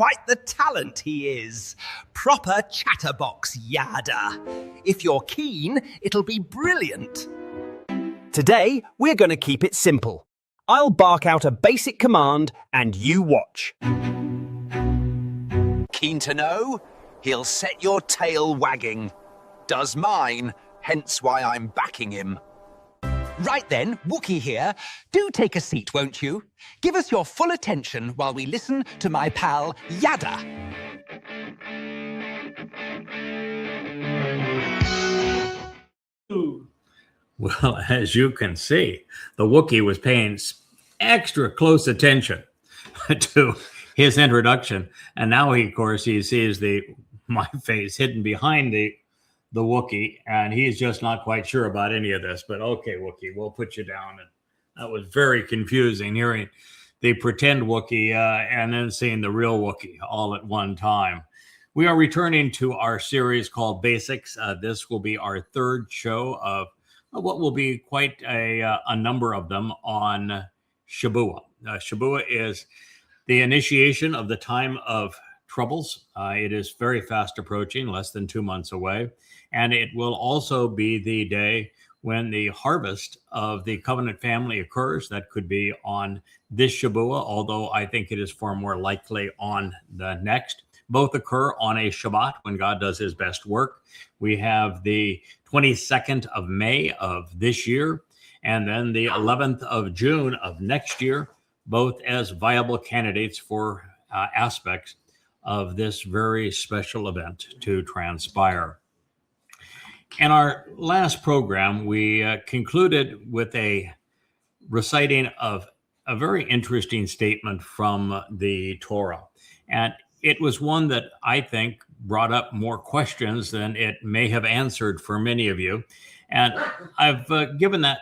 quite the talent he is. Proper chatterbox yada. If you're keen, it'll be brilliant. Today, we're going to keep it simple. I'll bark out a basic command and you watch. Keen to know? He'll set your tail wagging. Does mine, hence why I'm backing him. Right then, Wookie here. Do take a seat, won't you? Give us your full attention while we listen to my pal, Yada. Well, as you can see, the Wookiee was paying extra close attention to his introduction. And now, of course, he sees my face hidden behind the Wookiee, and he's just not quite sure about any of this. But okay, Wookiee, we'll put you down. And that was very confusing, hearing the pretend Wookiee and then seeing the real Wookiee all at one time. We are returning to our series called Basics. This will be our third show of what will be quite a number of them on Shabuwah. Shabuwah is the initiation of the time of troubles. It is very fast approaching, less than 2 months away. And it will also be the day when the harvest of the covenant family occurs. That could be on this Shabuwah, although I think it is far more likely on the next. Both occur on a Shabbat when God does his best work. We have the 22nd of May of this year, and then the 11th of June of next year, both as viable candidates for aspects of this very special event to transpire. In our last program, we concluded with a reciting of a very interesting statement from the Towrah. And it was one that I think brought up more questions than it may have answered for many of you. And I've given that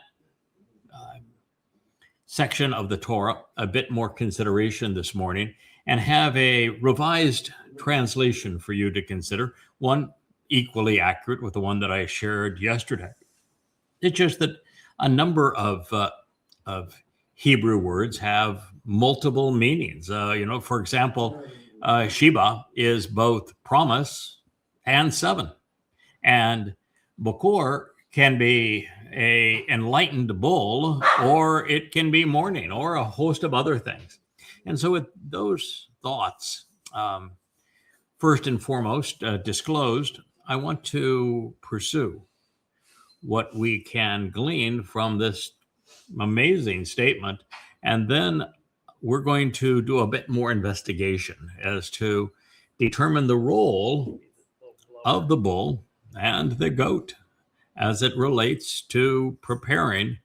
section of the Towrah a bit more consideration this morning and have a revised translation for you to consider, one equally accurate with the one that I shared yesterday. It's just that a number of Hebrew words have multiple meanings. For example, Sheba is both promise and 7. And Bakowr can be an enlightened bull, or it can be morning, or a host of other things. And so with those thoughts, first and foremost, disclosed, I want to pursue what we can glean from this amazing statement, and then we're going to do a bit more investigation as to determine the role of the bull and the goat as it relates to preparing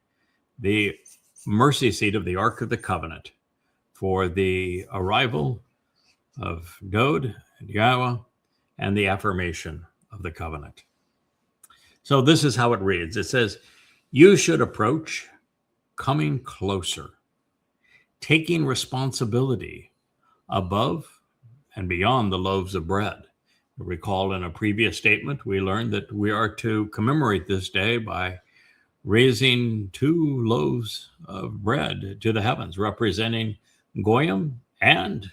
the mercy seat of the Ark of the Covenant for the arrival of Dowd and Yahowah and the affirmation of the covenant. So this is how it reads. It says, "You should approach coming closer, taking responsibility above and beyond the loaves of bread." Recall in a previous statement, we learned that we are to commemorate this day by raising 2 loaves of bread to the heavens, representing Goyim and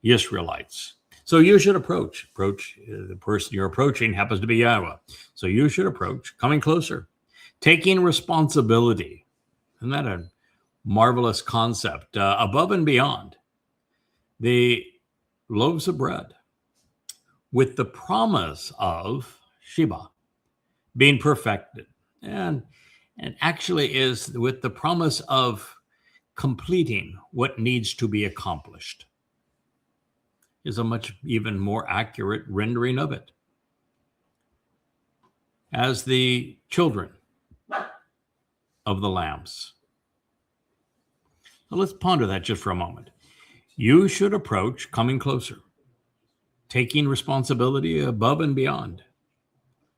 Israelites. So you should approach. The person you're approaching happens to be Yahowah. So you should approach, coming closer, taking responsibility. Isn't that a marvelous concept? Above and beyond the loaves of bread, with the promise of Sheba being perfected, and actually is with the promise of completing what needs to be accomplished, is a much even more accurate rendering of it. As the children of the lambs. So let's ponder that just for a moment. You should approach coming closer, taking responsibility above and beyond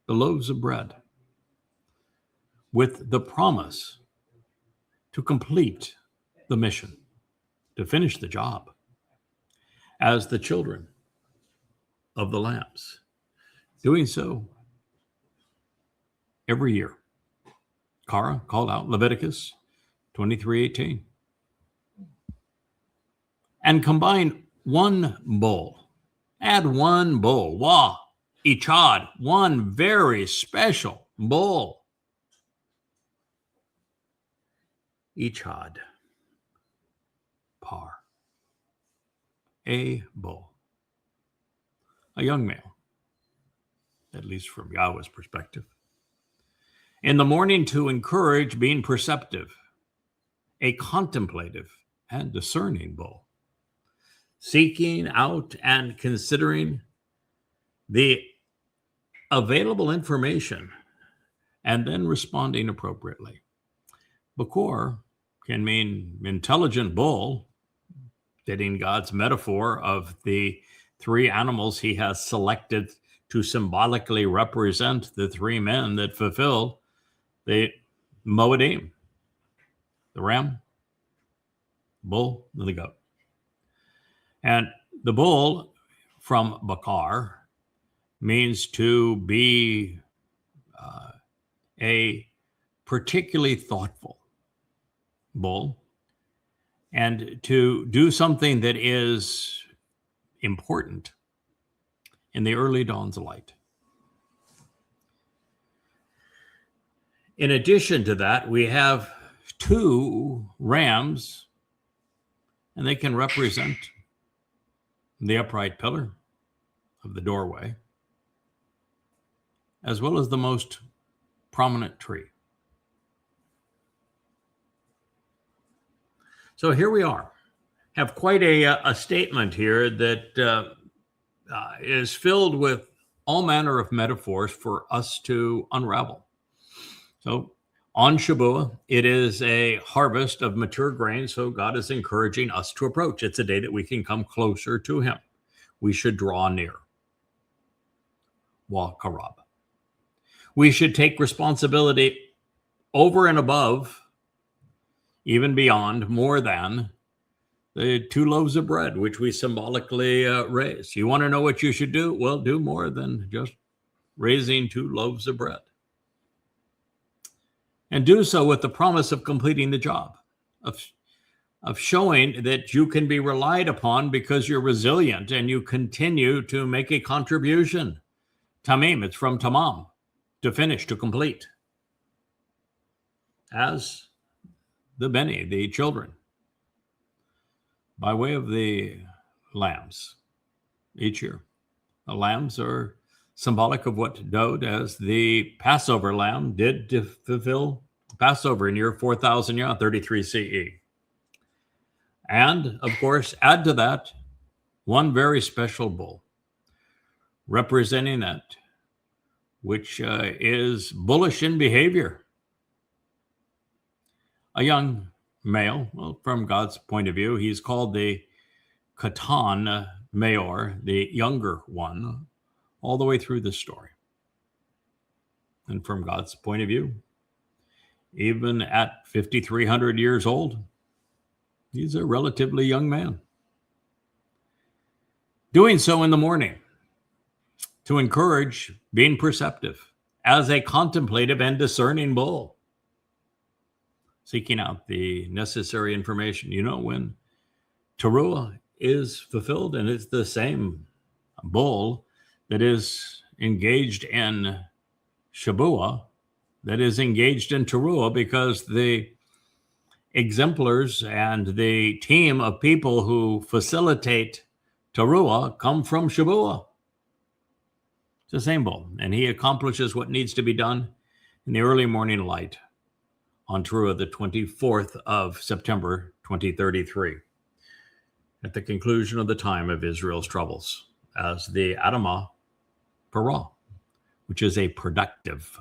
the loaves of bread, with the promise to complete the mission, to finish the job, as the children of the lambs, doing so every year. Qara called out Leviticus 23:18. And combined one bull. Add one bull. Wah, ichad, one very special bull. Ichad, par, a bull. A young male, at least from Yahweh's perspective. In the morning to encourage being perceptive, a contemplative and discerning bull, seeking out and considering the available information and then responding appropriately. Bakowr can mean intelligent bull, fitting God's metaphor of the three animals he has selected to symbolically represent the three men that fulfill the Mow'edym, the ram, bull, and the goat. And the bull from Bakowr means to be a particularly thoughtful bull and to do something that is important in the early dawn's light. In addition to that, we have two rams, and they can represent the upright pillar of the doorway, as well as the most prominent tree. So here we are, have quite a statement here that is filled with all manner of metaphors for us to unravel. So on Shabuwah, it is a harvest of mature grain, so God is encouraging us to approach. It's a day that we can come closer to him. We should draw near. Wa karab. We should take responsibility over and above, even beyond, more than the 2 loaves of bread, which we symbolically raise. You want to know what you should do? Well, do more than just raising 2 loaves of bread. And do so with the promise of completing the job, of showing that you can be relied upon because you're resilient and you continue to make a contribution. Tamim, it's from tamam, to finish, to complete. As the Beni, the children, by way of the lambs each year. The lambs are symbolic of what Dowd, as the Passover lamb, did to fulfill Passover in year 4000, 33 CE. And, of course, add to that one very special bull, representing that which is bullish in behavior. A young male, well, from God's point of view, he's called the Katan Mayor, the younger one, all the way through the story. And from God's point of view, even at 5,300 years old, he's a relatively young man. Doing so in the morning to encourage being perceptive as a contemplative and discerning bull, seeking out the necessary information. You know, when Taruw'ah is fulfilled, and it's the same bull that is engaged in Shabuwah, that is engaged in Taruw'ah, because the exemplars and the team of people who facilitate Taruw'ah come from Shabuwah. It's the same bull, and he accomplishes what needs to be done in the early morning light on Taruw'ah, the 24th of September, 2033, at the conclusion of the time of Israel's troubles, as the Adamah Parah, which is a productive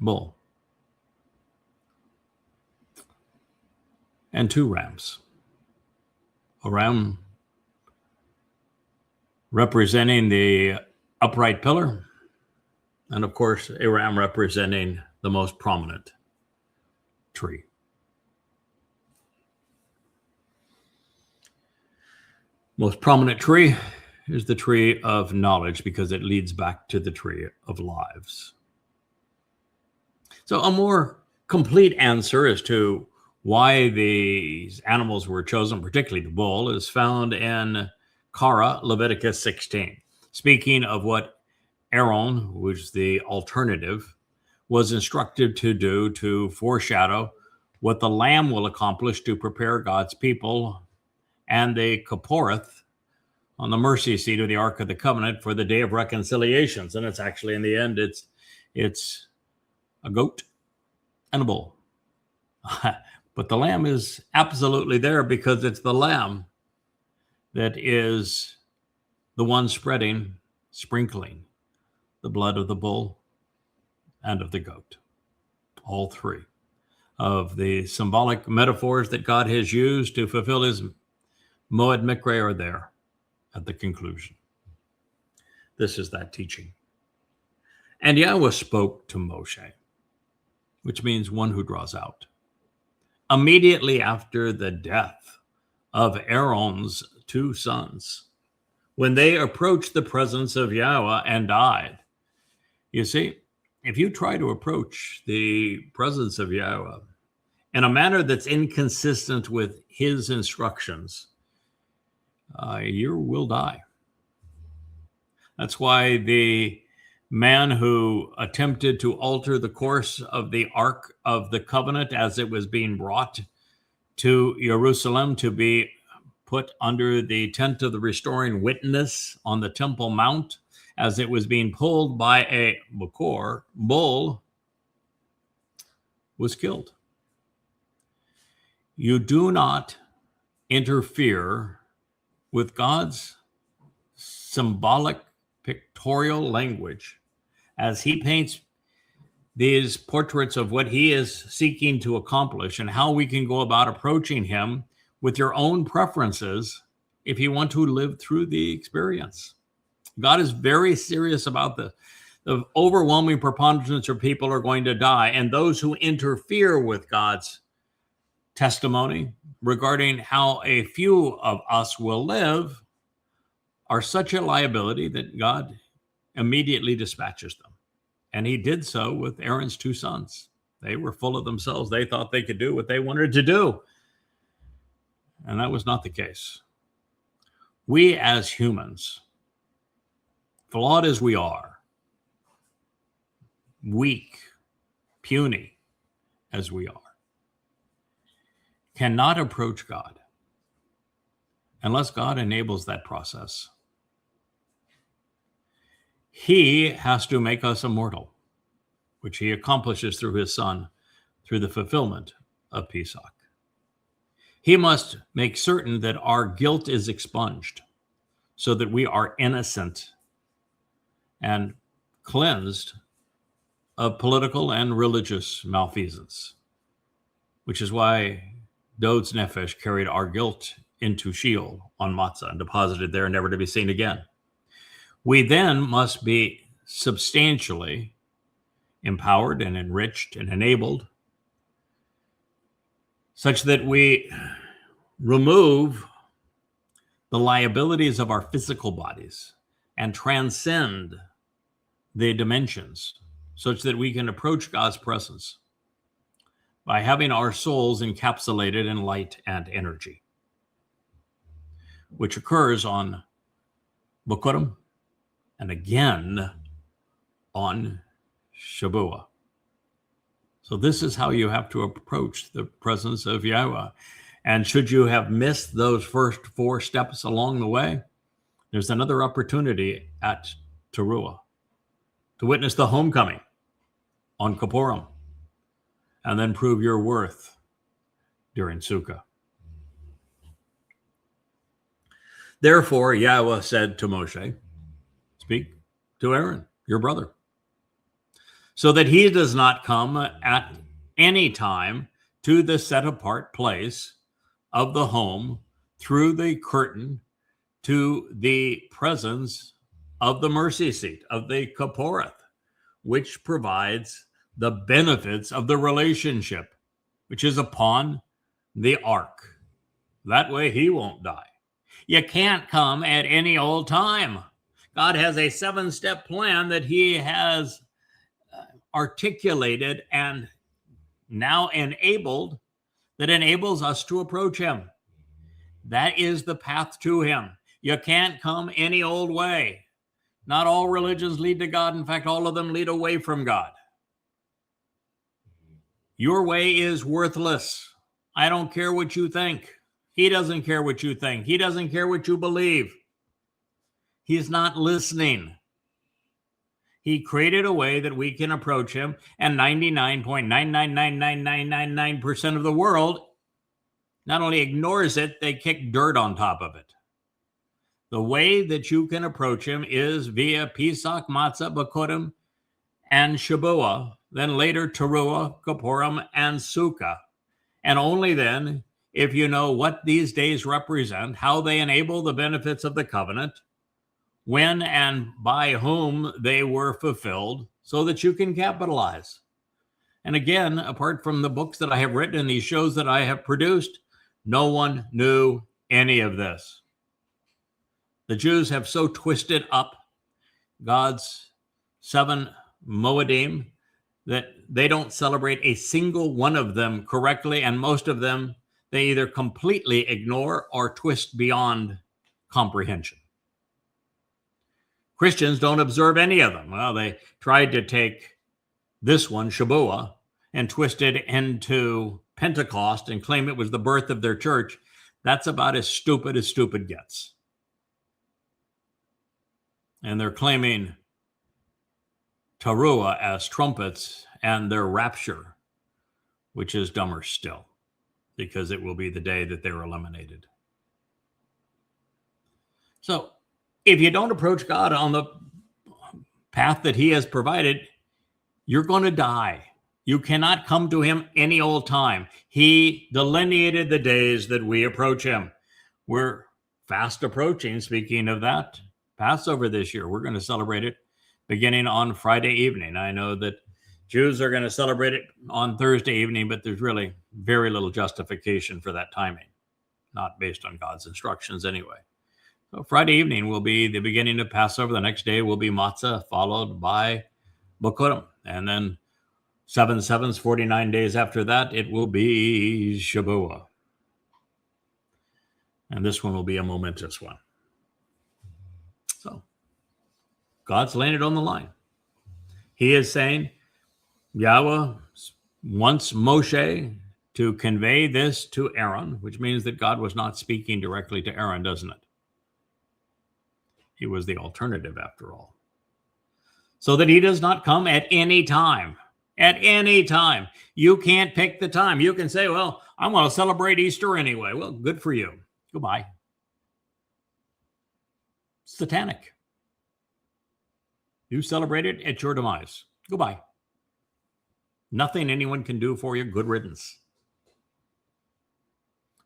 bull. And 2 rams. A ram representing the upright pillar, and of course, a ram representing the most prominent tree. Most prominent tree is the tree of knowledge, because it leads back to the tree of lives. So a more complete answer as to why these animals were chosen, particularly the bull, is found in Qara, Leviticus 16. Speaking of what Aaron, which is the alternative, was instructed to do to foreshadow what the lamb will accomplish to prepare God's people and the Kaporeth on the mercy seat of the Ark of the Covenant for the day of reconciliations. And it's actually, in the end, it's a goat and a bull. But the lamb is absolutely there because it's the lamb that is the one sprinkling the blood of the bull and of the goat. All three of the symbolic metaphors that God has used to fulfill his Mow'edym Miqra'ey are there at the conclusion. This is that teaching. And Yahowah spoke to Moshe, which means one who draws out. Immediately after the death of Aaron's two sons, when they approached the presence of Yahowah and died. You see, if you try to approach the presence of Yahowah in a manner that's inconsistent with his instructions, you will die. That's why the man who attempted to alter the course of the Ark of the Covenant as it was being brought to Jerusalem to be put under the tent of the restoring witness on the Temple Mount, as it was being pulled by a Bakowr bull, was killed. You do not interfere with God's symbolic pictorial language as he paints these portraits of what he is seeking to accomplish and how we can go about approaching him with your own preferences if you want to live through the experience. God is very serious about this. The overwhelming preponderance of people are going to die, and those who interfere with God's testimony regarding how a few of us will live are such a liability that God immediately dispatches them. And he did so with Aaron's two sons. They were full of themselves. They thought they could do what they wanted to do. And that was not the case. We as humans, flawed as we are, weak, puny as we are, cannot approach God unless God enables that process. He has to make us immortal, which he accomplishes through his Son, through the fulfillment of Pesach. He must make certain that our guilt is expunged so that we are innocent and cleansed of political and religious malfeasance, which is why Dowd's nefesh carried our guilt into Sheol on Matsah and deposited there, never to be seen again. We then must be substantially empowered and enriched and enabled such that we remove the liabilities of our physical bodies and transcend the dimensions such that we can approach God's presence by having our souls encapsulated in light and energy, which occurs on Bikurym and again on Shabuwah. So this is how you have to approach the presence of Yahowah. And should you have missed those first 4 steps along the way, there's another opportunity at Taruw'ah to witness the homecoming on Kaporeth and then prove your worth during Sukah. Therefore, Yahowah said to Moshe, speak to Aaron, your brother, so that he does not come at any time to the set apart place of the home through the curtain to the presence of the mercy seat of the Kaporeth, which provides the benefits of the relationship, which is upon the ark. That way he won't die. You can't come at any old time. God has a 7-step plan that he has articulated and now enabled that enables us to approach him. That is the path to him. You can't come any old way. Not all religions lead to God. In fact, all of them lead away from God. Your way is worthless. I don't care what you think. He doesn't care what you think. He doesn't care what you believe. He's not listening. He created a way that we can approach him, and 99.9999999% of the world not only ignores it, they kick dirt on top of it. The way that you can approach him is via Pesach, Matsah, Bikurym and Shabuw'ah, then later Taruw'ah Kipurym and Sukah. And only then, if you know what these days represent, how they enable the benefits of the covenant, when and by whom they were fulfilled, so that you can capitalize. And again, apart from the books that I have written and these shows that I have produced, no one knew any of this. The Jews have so twisted up God's 7 Mow'edym that they don't celebrate a single one of them correctly, and most of them they either completely ignore or twist beyond comprehension. Christians don't observe any of them. Well, they tried to take this one, Shabuwah, and twist it into Pentecost and claim it was the birth of their church. That's about as stupid gets. And they're claiming Taruw'ah as trumpets and their rapture, which is dumber still, because it will be the day that they're eliminated. So if you don't approach God on the path that he has provided, you're going to die. You cannot come to him any old time. He delineated the days that we approach him. We're fast approaching, speaking of that, Passover this year. We're going to celebrate it beginning on Friday evening. I know that Jews are going to celebrate it on Thursday evening, but there's really very little justification for that timing, not based on God's instructions anyway. So Friday evening will be the beginning of Passover. The next day will be Matsah, followed by Bikurym. And then 7 sevens, 49 days after that, it will be Shabuwah. And this one will be a momentous one. So God's laying it on the line. He is saying, Yahweh wants Moshe to convey this to Aaron, which means that God was not speaking directly to Aaron, doesn't it? He was the alternative after all. So that he does not come at any time. At any time. You can't pick the time. You can say, well, I want to celebrate Easter anyway. Well, good for you. Goodbye. Satanic. You celebrate it at your demise. Goodbye. Nothing anyone can do for you. Good riddance.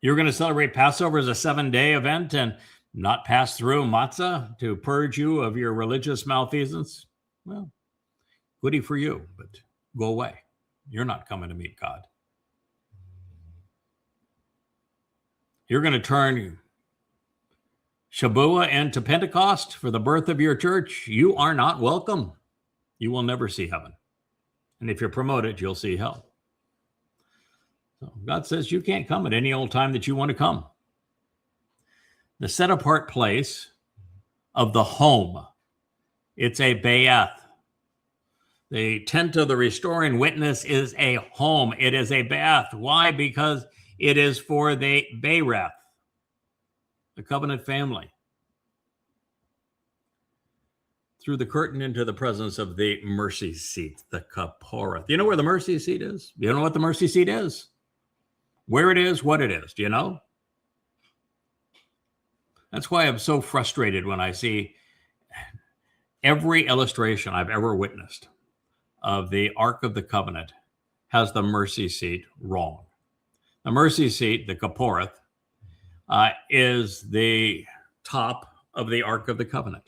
You're going to celebrate Passover as a 7-day event and not pass through Matsah to purge you of your religious malfeasance? Well, goody for you, but go away. You're not coming to meet God. You're going to turn Shabuwah into Pentecost for the birth of your church. You are not welcome. You will never see heaven. And if you're promoted, you'll see hell. So God says you can't come at any old time that you want to come. The set apart place of the home, it's a bayeth. The tent of the restoring witness is a home. It is a bayeth. Why? Because it is for the Bereth, the covenant family. Through the curtain into the presence of the mercy seat, the Kaporeth. You know where the mercy seat is? You know what the mercy seat is? Where it is, what it is. Do you know? That's why I'm so frustrated when I see every illustration I've ever witnessed of the Ark of the Covenant has the mercy seat wrong. The mercy seat, the Kaporeth, is the top of the Ark of the Covenant.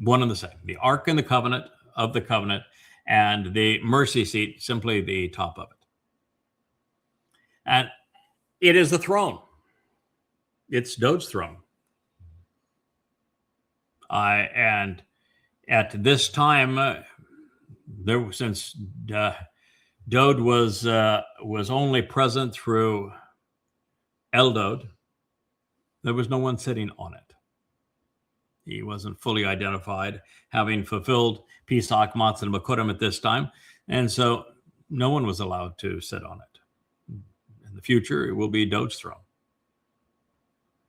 One and the same. The Ark and the Covenant of the Covenant, and the mercy seat, simply the top of it. And it is the throne. It's Dowd's throne. And at this time, since Dowd was only present through Dowd. There was no one sitting on it. He wasn't fully identified, having fulfilled Pesach, Matsah, and Bikurym at this time, and so no one was allowed to sit on it. In the future, it will be Dowd's throne.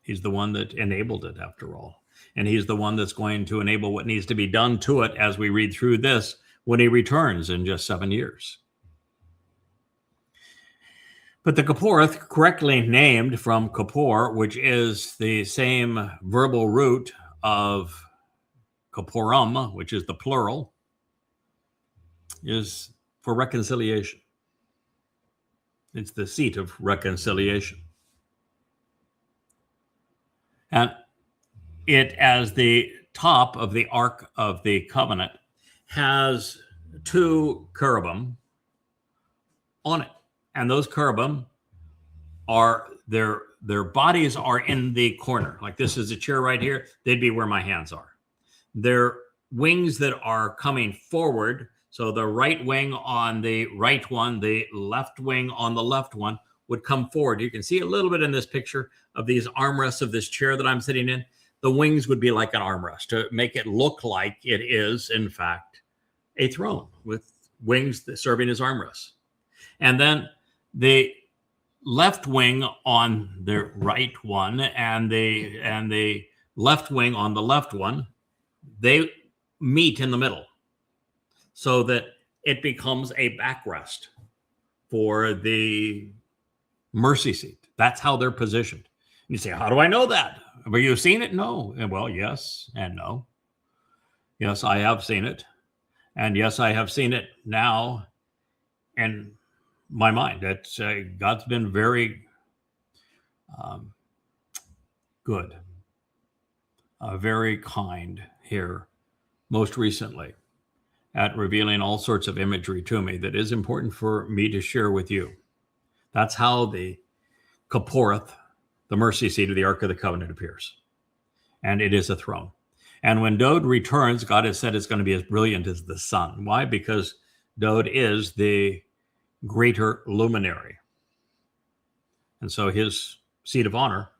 He's the one that enabled it, after all. And he's the one that's going to enable what needs to be done to it as we read through this when he returns in just 7 years. But the Kaporeth, correctly named from Kipur, which is the same verbal root of Kipurym, which is the plural, is for reconciliation. It's the seat of reconciliation. And it, as the top of the Ark of the Covenant, has 2 cherubim on it. And those cherubim are, their bodies are in the corner. Like this is a chair right here. They'd be where my hands are. Their wings that are coming forward. So the right wing on the right one, the left wing on the left one would come forward. You can see a little bit in this picture of these armrests of this chair that I'm sitting in. The wings would be like an armrest to make it look like it is, in fact, a throne with wings serving as armrests. And then the left wing on the right one and the left wing on the left one, they meet in the middle so that it becomes a backrest for the mercy seat. That's how they're positioned. You say, how do I know that? Have you seen it? No. Well, yes and no. Yes, I have seen it. And yes, I have seen it now in my mind. That's God's been very good, very kind here most recently at revealing all sorts of imagery to me that is important for me to share with you. That's how the Kaporeth, the mercy seat of the Ark of the Covenant, appears. And it is a throne. And when Dowd returns, God has said it's going to be as brilliant as the sun. Why? Because Dowd is the greater luminary. And so his seat of honor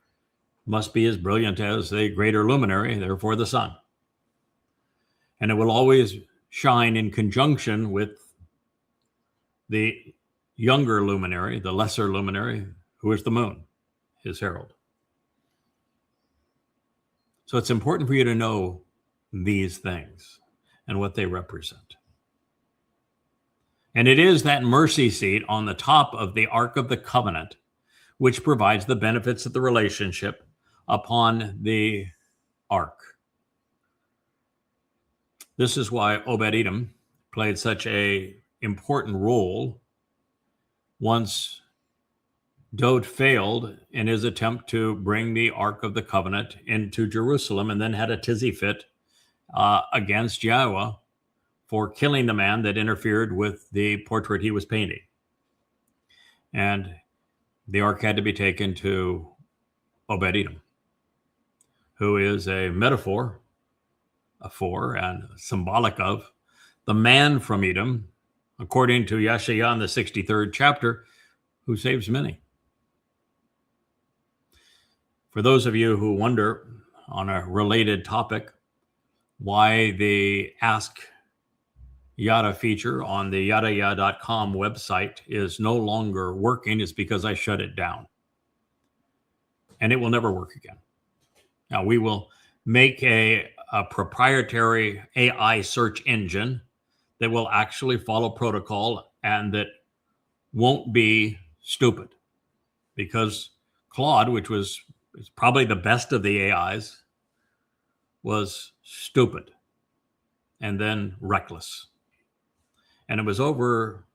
must be as brilliant as the greater luminary, therefore the sun. And it will always shine in conjunction with the younger luminary, the lesser luminary, who is the moon, his herald. So it's important for you to know these things and what they represent. And it is that mercy seat on the top of the Ark of the Covenant which provides the benefits of the relationship upon the Ark. This is why Mow'edym played such an important role once Dowd failed in his attempt to bring the Ark of the Covenant into Jerusalem and then had a tizzy fit against Yahowah for killing the man that interfered with the portrait he was painting. And the Ark had to be taken to Mow'edym, who is a metaphor for and symbolic of the man from Edom, according to Yeshayah in the 63rd chapter, who saves many. For those of you who wonder on a related topic why the Ask Yada feature on the yadayah.com website is no longer working, is because I shut it down. And it will never work again. Now, we will make a proprietary AI search engine that will actually follow protocol and that won't be stupid. Because Claude, which is probably the best of the AIs, was stupid and then reckless. And it was over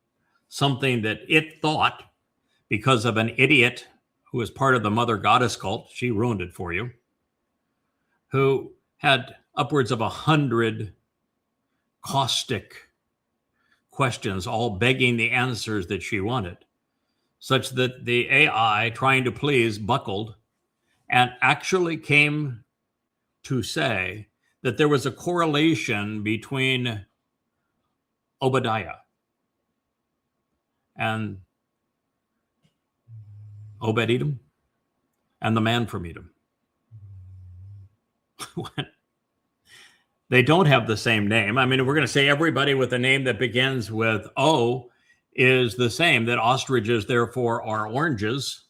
something that it thought, because of an idiot who was part of the Mother Goddess cult, she ruined it for you, who had upwards of 100 caustic questions, all begging the answers that she wanted, such that the AI, trying to please, buckled and actually came to say that there was a correlation between Obadiah and Obed-Edom and the man from Edom. They don't have the same name. I mean, we're going to say everybody with a name that begins with O is the same, that ostriches, therefore, are oranges.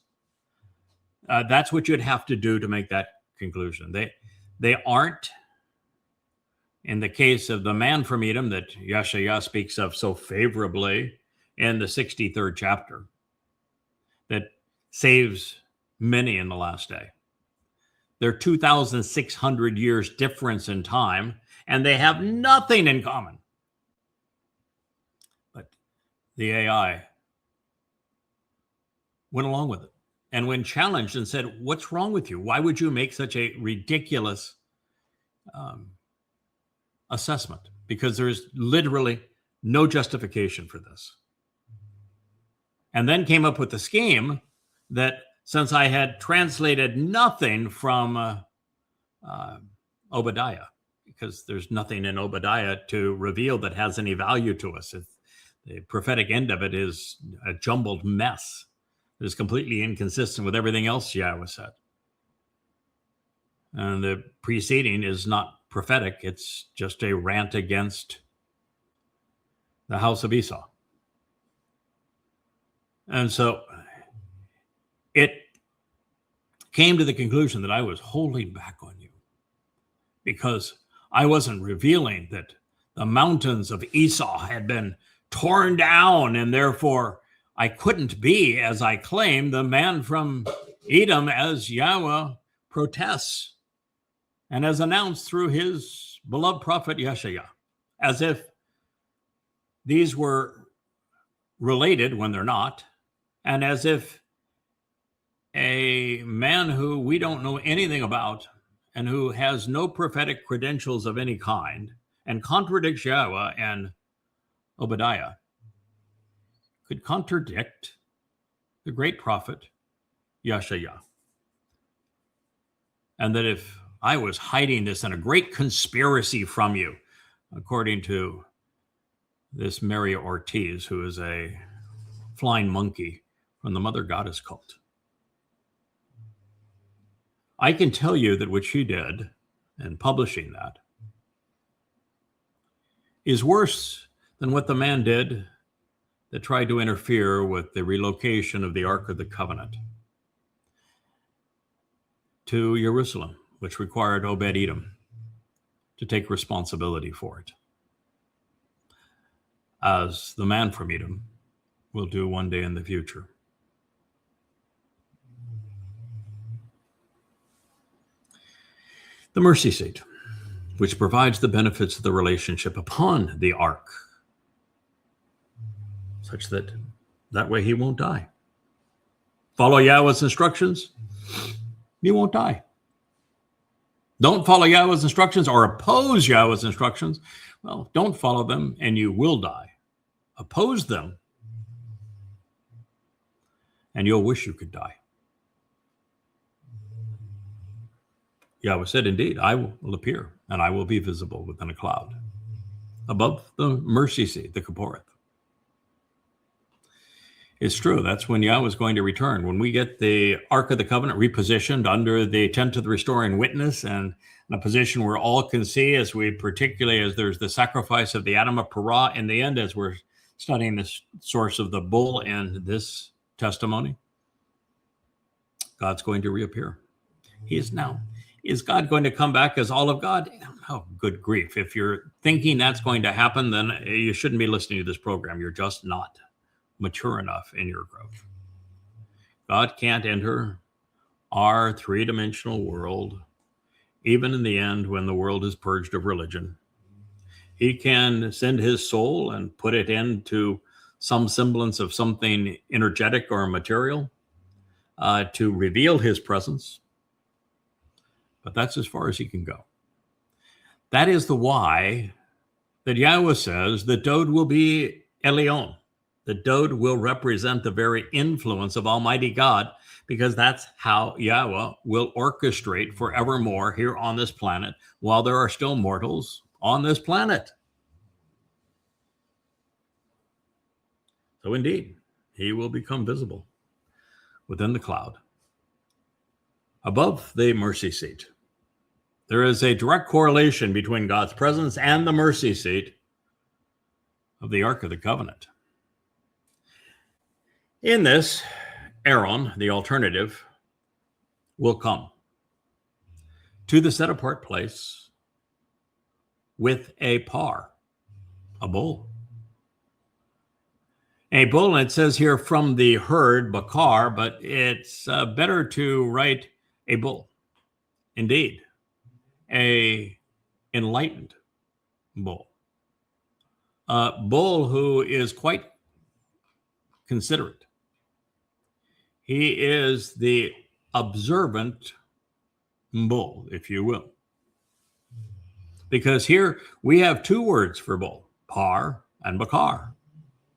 That's what you'd have to do to make that conclusion. They aren't. In the case of the man from Edom that Yahowah speaks of so favorably in the 63rd chapter, that saves many in the last day. They're 2,600 years difference in time, and they have nothing in common. But the AI went along with it. And when challenged and said, what's wrong with you? Why would you make such a ridiculous assessment? Because there's literally no justification for this. And then came up with the scheme that since I had translated nothing from Obadiah, because there's nothing in Obadiah to reveal that has any value to us. The prophetic end of it is a jumbled mess. It is completely inconsistent with everything else Yahowah said. And the preceding is not prophetic. It's just a rant against the house of Esau. And so it came to the conclusion that I was holding back on you because I wasn't revealing that the mountains of Esau had been torn down, and therefore I couldn't be, as I claim, the man from Edom, as Yahowah protests and as announced through his beloved prophet Yahowah, as if these were related when they're not, and as if a man who we don't know anything about and who has no prophetic credentials of any kind and contradicts Yahowah and Obadiah could contradict the great prophet Yahowah. And that if I was hiding this in a great conspiracy from you, according to this Mary Ortiz, who is a flying monkey from the Mother Goddess cult, I can tell you that what she did in publishing that is worse than what the man did that tried to interfere with the relocation of the Ark of the Covenant to Jerusalem, which required Obed-Edom to take responsibility for it, as the man from Edom will do one day in the future. The mercy seat, which provides the benefits of the relationship upon the ark, such that way he won't die. Follow Yahowah's instructions, you won't die. Don't follow Yahowah's instructions or oppose Yahowah's instructions. Well, don't follow them and you will die. Oppose them and you'll wish you could die. Yahowah said, indeed, I will appear and I will be visible within a cloud above the mercy seat, the Kaporeth. It's true. That's when Yahowah is going to return. When we get the Ark of the Covenant repositioned under the tent of the restoring witness and in a position where all can see, particularly as there's the sacrifice of the Adam of Qara in the end, as we're studying this source of the bull in this testimony, God's going to reappear. He is now. Is God going to come back as all of God? Oh, good grief. If you're thinking that's going to happen, then you shouldn't be listening to this program. You're just not mature enough in your growth. God can't enter our three-dimensional world, even in the end when the world is purged of religion. He can send his soul and put it into some semblance of something energetic or material to reveal his presence. But that's as far as he can go. That is the why that Yahowah says that Dowd will be Elyon. That Dowd will represent the very influence of Almighty God, because that's how Yahowah will orchestrate forevermore here on this planet while there are still mortals on this planet. So indeed, he will become visible within the cloud, above the mercy seat. There is a direct correlation between God's presence and the mercy seat of the Ark of the Covenant. In this, Aaron, the alternative, will come to the set-apart place with a par, a bull. A bull, and it says here from the herd, Bakowr, but it's better to write a bull. Indeed, a enlightened bull. A bull who is quite considerate. He is the observant bull, if you will. Because here we have two words for bull, par and Bakowr,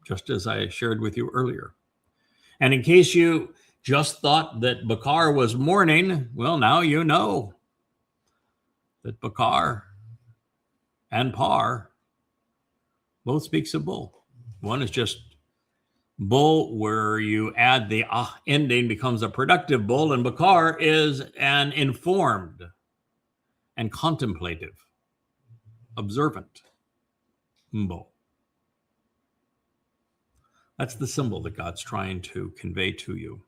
just as I shared with you earlier. And in case you just thought that Bakowr was mourning, well, now you know that Bakowr and par both speaks of bull. One is just bull, where you add the ending, becomes a productive bull, and Bakowr is an informed and contemplative, observant bull. That's the symbol that God's trying to convey to you.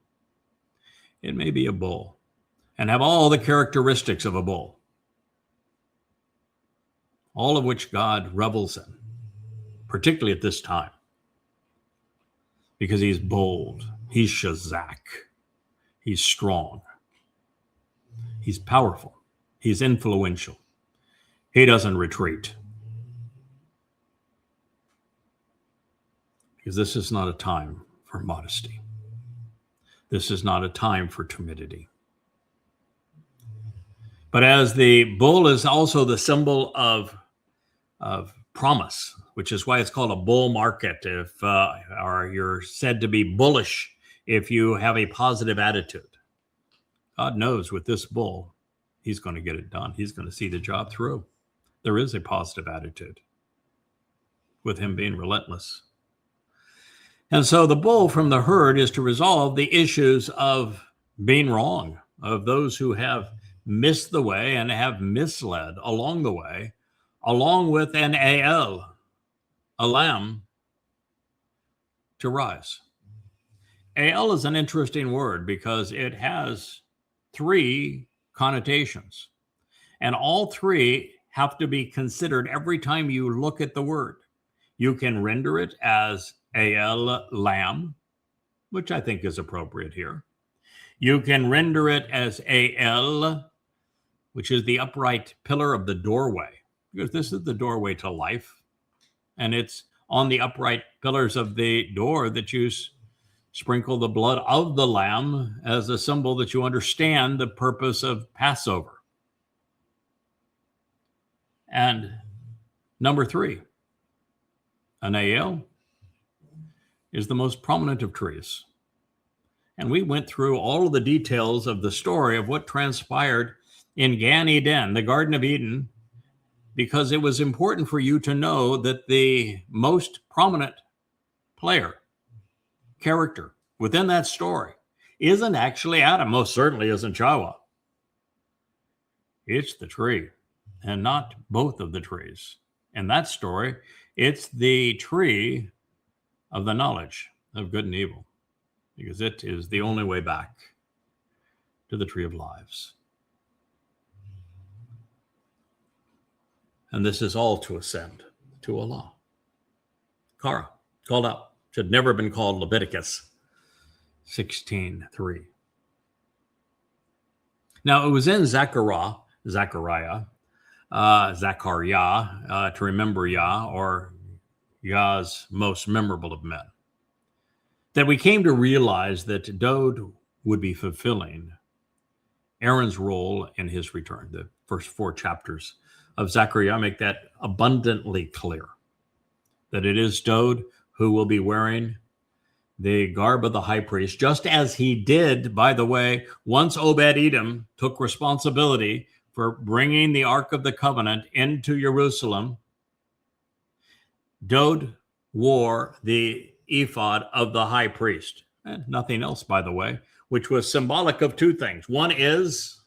It may be a bull and have all the characteristics of a bull, all of which God revels in, particularly at this time, because he's bold, he's Shazak, he's strong, he's powerful, he's influential, he doesn't retreat. Because this is not a time for modesty. This is not a time for timidity. But as the bull is also the symbol of promise, which is why it's called a bull market, or you're said to be bullish if you have a positive attitude. God knows with this bull, he's going to get it done. He's going to see the job through. There is a positive attitude with him being relentless. And so the bull from the herd is to resolve the issues of being wrong, of those who have missed the way and have misled along the way, along with an AL, a lamb, to rise. AL is an interesting word because it has three connotations, and all three have to be considered every time you look at the word. You can render it as AL, lamb, which I think is appropriate here. You can render it as AL, which is the upright pillar of the doorway, because this is the doorway to life. And it's on the upright pillars of the door that you sprinkle the blood of the lamb as a symbol that you understand the purpose of Passover. And number three, an AL is the most prominent of trees. And we went through all of the details of the story of what transpired in Gan Eden, the Garden of Eden, because it was important for you to know that the most prominent player, character within that story isn't actually Adam, most certainly isn't Yahowah. It's the tree, and not both of the trees. In that story, it's the tree of the knowledge of good and evil, because it is the only way back to the tree of lives. And this is all to ascend to Allah. Qara, called out. Should never have been called Leviticus 16:3. Now, it was in Zechariah, to remember Yah, or Yah's most memorable of men, that we came to realize that Dowd would be fulfilling Aaron's role in his return. The first 4 chapters of Zechariah make that abundantly clear, that it is Dowd who will be wearing the garb of the high priest, just as he did, by the way, once Obed-Edom took responsibility for bringing the Ark of the Covenant into Jerusalem. Dowd wore the ephod of the high priest. And nothing else, by the way, which was symbolic of two things. One is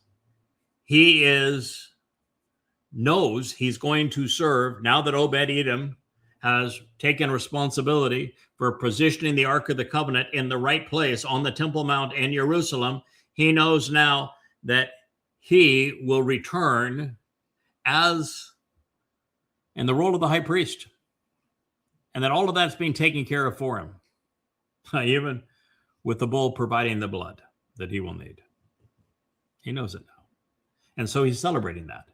knows he's going to serve now that Obed-Edom has taken responsibility for positioning the Ark of the Covenant in the right place on the Temple Mount in Jerusalem. He knows now that he will return as in the role of the high priest, and that all of that's being taken care of for him, even with the bull providing the blood that he will need. He knows it now. And so he's celebrating that.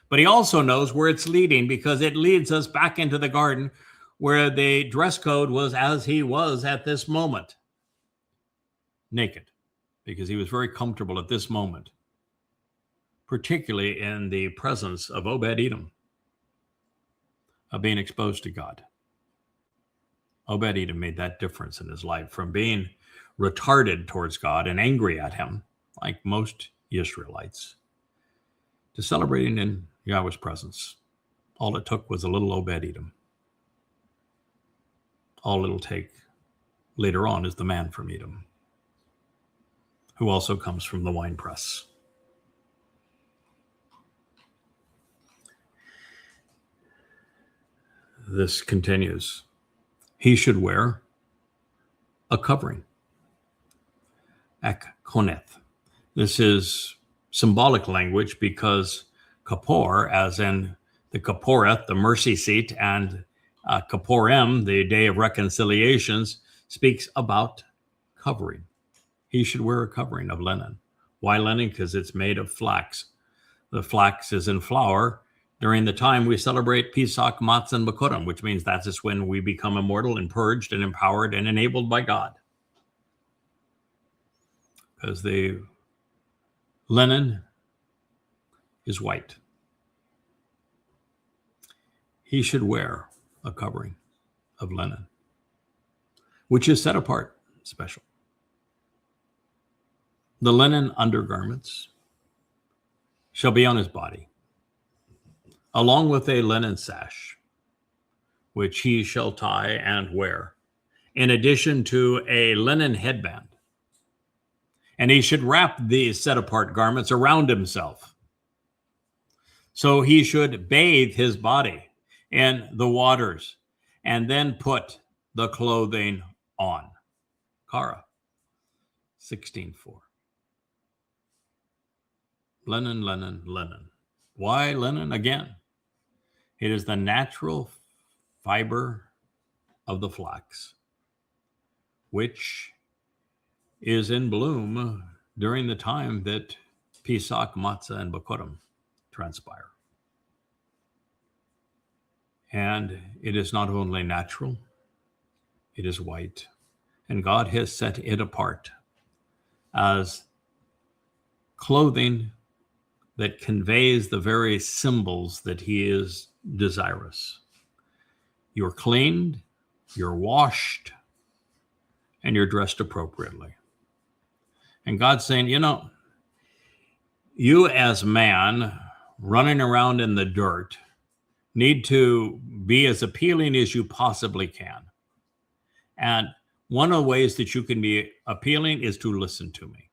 But he also knows where it's leading, because it leads us back into the garden where the dress code was as he was at this moment, naked, because he was very comfortable at this moment, particularly in the presence of Obed-Edom, of being exposed to God. Obed-Edom made that difference in his life, from being retarded towards God and angry at him, like most Israelites, to celebrating in Yahweh's presence. All it took was a little Obed-Edom. All it'll take later on is the man from Edom, who also comes from the winepress. This continues. He should wear a covering. Koneth. This is symbolic language, because Kipur, as in the Kaporeth, the mercy seat, and Kipurim, the day of reconciliations, speaks about covering. He should wear a covering of linen. Why linen? Because it's made of flax. The flax is in flower during the time we celebrate Pesach, Matsah, and Bikurym, which means that's when we become immortal and purged and empowered and enabled by God. Because the linen is white. He should wear a covering of linen, which is set apart, special. The linen undergarments shall be on his body, along with a linen sash, which he shall tie and wear, in addition to a linen headband. And he should wrap these set-apart garments around himself. So he should bathe his body in the waters and then put the clothing on. Qara 16:4. Linen, linen, linen. Why linen? Again, it is the natural fiber of the flax, which is in bloom during the time that Pesach, Matzah, and Bikurym transpire. And it is not only natural, it is white. And God has set it apart as clothing that conveys the very symbols that he is desirous. You're cleaned, you're washed, and you're dressed appropriately. And God's saying, you as man running around in the dirt need to be as appealing as you possibly can. And one of the ways that you can be appealing is to listen to me.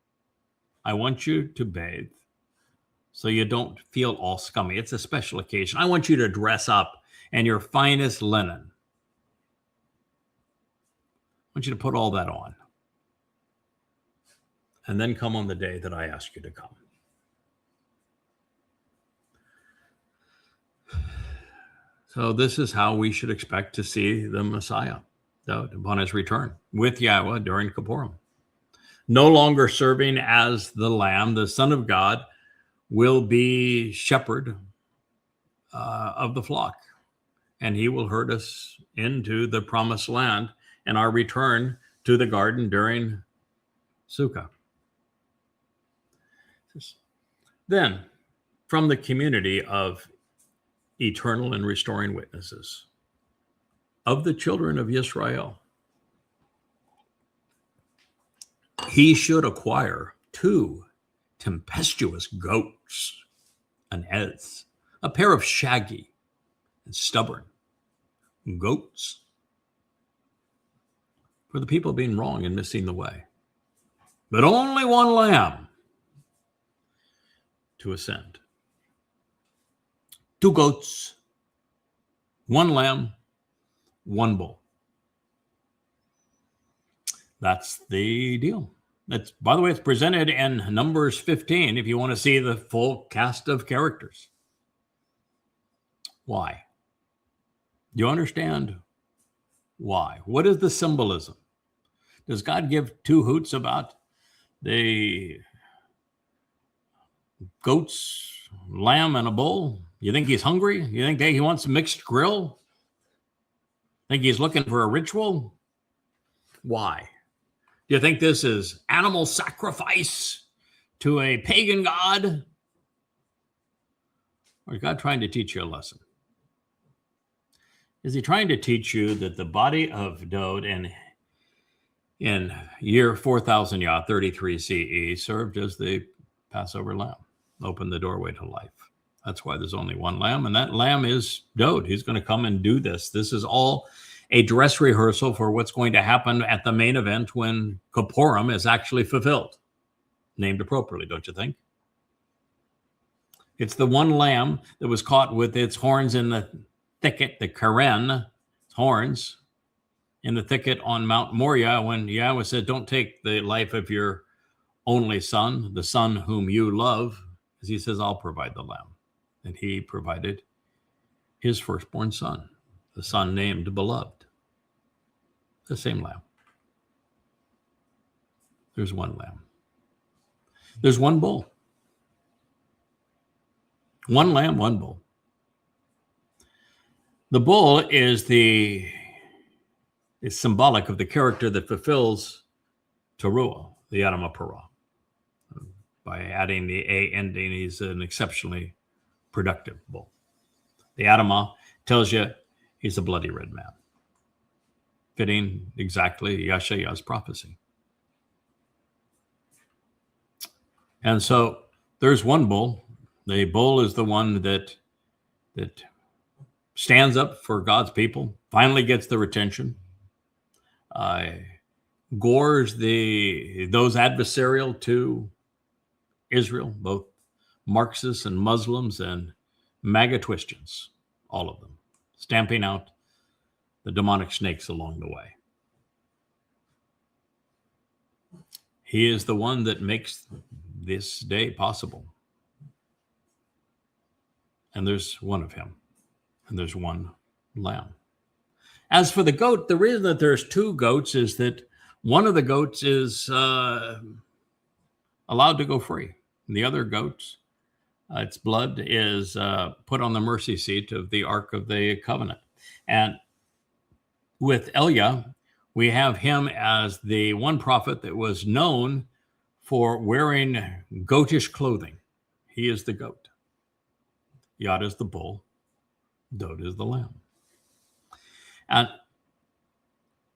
I want you to bathe so you don't feel all scummy. It's a special occasion. I want you to dress up in your finest linen. I want you to put all that on. And then come on the day that I ask you to come. So this is how we should expect to see the Messiah, Dowd, upon his return with Yahweh during Kippurim. No longer serving as the Lamb, the Son of God will be shepherd of the flock, and he will herd us into the promised land and our return to the garden during Sukah. Then, from the community of eternal and restoring witnesses, of the children of Yisra'el, he should acquire 2 tempestuous goats, an ez, a pair of shaggy and stubborn goats, for the people being wrong and missing the way. But only one lamb to ascend. 2 goats, 1 lamb, 1 bull. That's the deal. That's, by the way, it's presented in Numbers 15 if you want to see the full cast of characters. Why? Do you understand why? What is the symbolism? Does God give 2 hoots about the goats, lamb, and a bull? You think he's hungry? You think he wants a mixed grill? Think he's looking for a ritual? Why? Do you think this is animal sacrifice to a pagan god? Or is God trying to teach you a lesson? Is he trying to teach you that the body of Dowd in year 4000 Yah, 33 CE, served as the Passover lamb, opened the doorway to life? That's why there's only 1 lamb, and that lamb is Dowd. He's going to come and do this. This is all a dress rehearsal for what's going to happen at the main event when Kipurim is actually fulfilled. Named appropriately, don't you think? It's the 1 lamb that was caught with its horns in the thicket, the Karen horns in the thicket on Mount Moriah, when Yahweh said, don't take the life of your only son, the son whom you love, as he says, I'll provide the lamb. And he provided his firstborn son, the son named Beloved. The same lamb. There's 1 lamb. There's 1 bull. 1 lamb, 1 bull. The bull is symbolic of the character that fulfills Taruw'ah, the Adam of Qara. By adding the A ending, he's an exceptionally productive bull. The Adamah tells you he's a bloody red man, fitting exactly Yeshaya's prophecy. And so there's 1 bull. The bull is the one that stands up for God's people, finally gets their attention, gores those adversarial to Israel, both Marxists and Muslims and MAGA Christians, all of them, stamping out the demonic snakes along the way. He is the one that makes this day possible. And there's 1 of him, and there's 1 lamb. As for the goat, the reason that there's 2 goats is that one of the goats is allowed to go free. And the other goat, its blood is put on the mercy seat of the Ark of the Covenant. And with Eliah, we have him as the one prophet that was known for wearing goatish clothing. He is the goat. Yod is the bull. Dowd is the lamb. And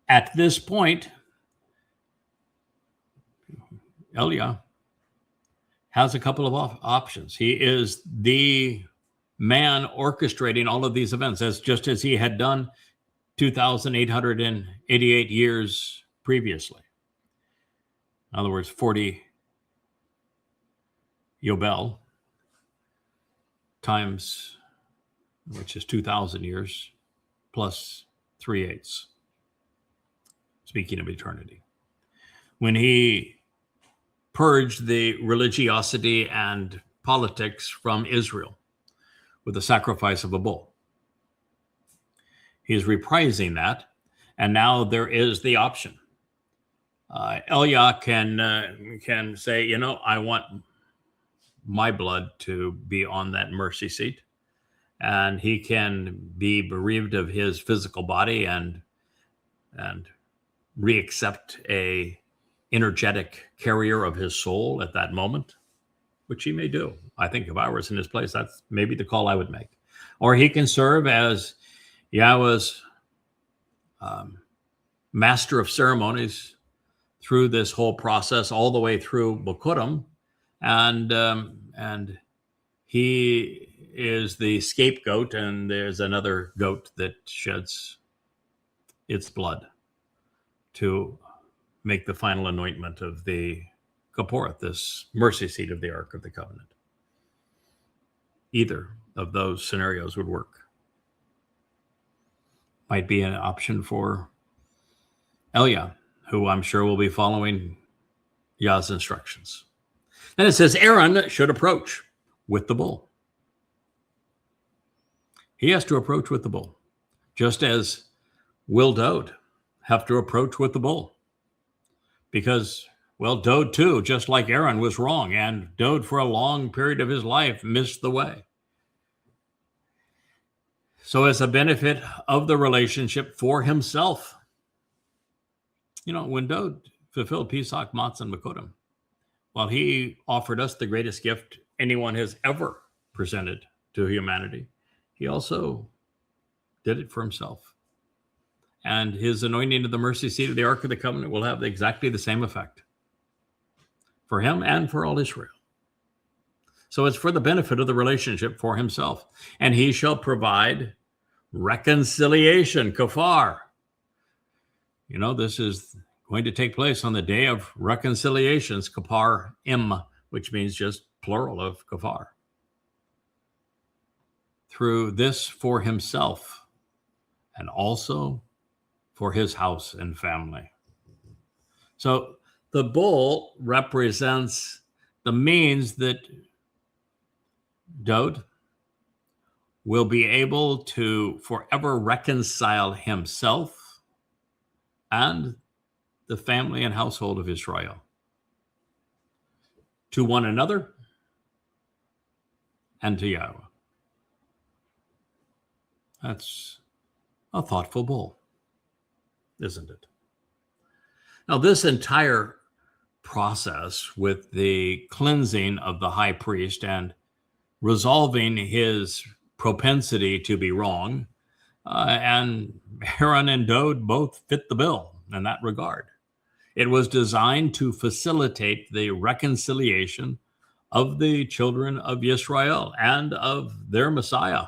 at this point, Eliah has a couple of options. He is the man orchestrating all of these events, just as he had done 2,888 years previously. In other words, 40 Yobel times, which is 2,000 years, plus 3/8. Speaking of eternity. When he purged the religiosity and politics from Israel with the sacrifice of a bull. He's reprising that, and now there is the option. Eliah can say, I want my blood to be on that mercy seat, and he can be bereaved of his physical body and re-accept a energetic carrier of his soul at that moment, which he may do. I think if I was in his place, that's maybe the call I would make. Or he can serve as Yahweh's master of ceremonies through this whole process, all the way through Bikurym, and he is the scapegoat, and there's another goat that sheds its blood to make the final anointment of the Kaporeth, this mercy seat of the Ark of the Covenant. Either of those scenarios would work. Might be an option for Elia, who I'm sure will be following Yah's instructions. Then it says Aaron should approach with the bull. He has to approach with the bull, just as will Dowd have to approach with the bull. Because, well, Dowd too, just like Aaron, was wrong, and Dowd for a long period of his life missed the way. So as a benefit of the relationship for himself, when Dowd fulfilled Pesach, Matsah, and Miqra'ey, while he offered us the greatest gift anyone has ever presented to humanity, he also did it for himself. And his anointing of the mercy seat of the Ark of the Covenant will have exactly the same effect for him and for all Israel. So it's for the benefit of the relationship for himself. And he shall provide reconciliation, kafar. This is going to take place on the day of reconciliations, kaparim, which means just plural of kafar. Through this for himself and also for his house and family. So the bull represents the means that Dowd will be able to forever reconcile himself and the family and household of Israel to one another and to Yahowah. That's a thoughtful bull, isn't it? Now, this entire process with the cleansing of the high priest and resolving his propensity to be wrong, and Aaron and Dowd both fit the bill in that regard. It was designed to facilitate the reconciliation of the children of Yisra'el and of their Messiah,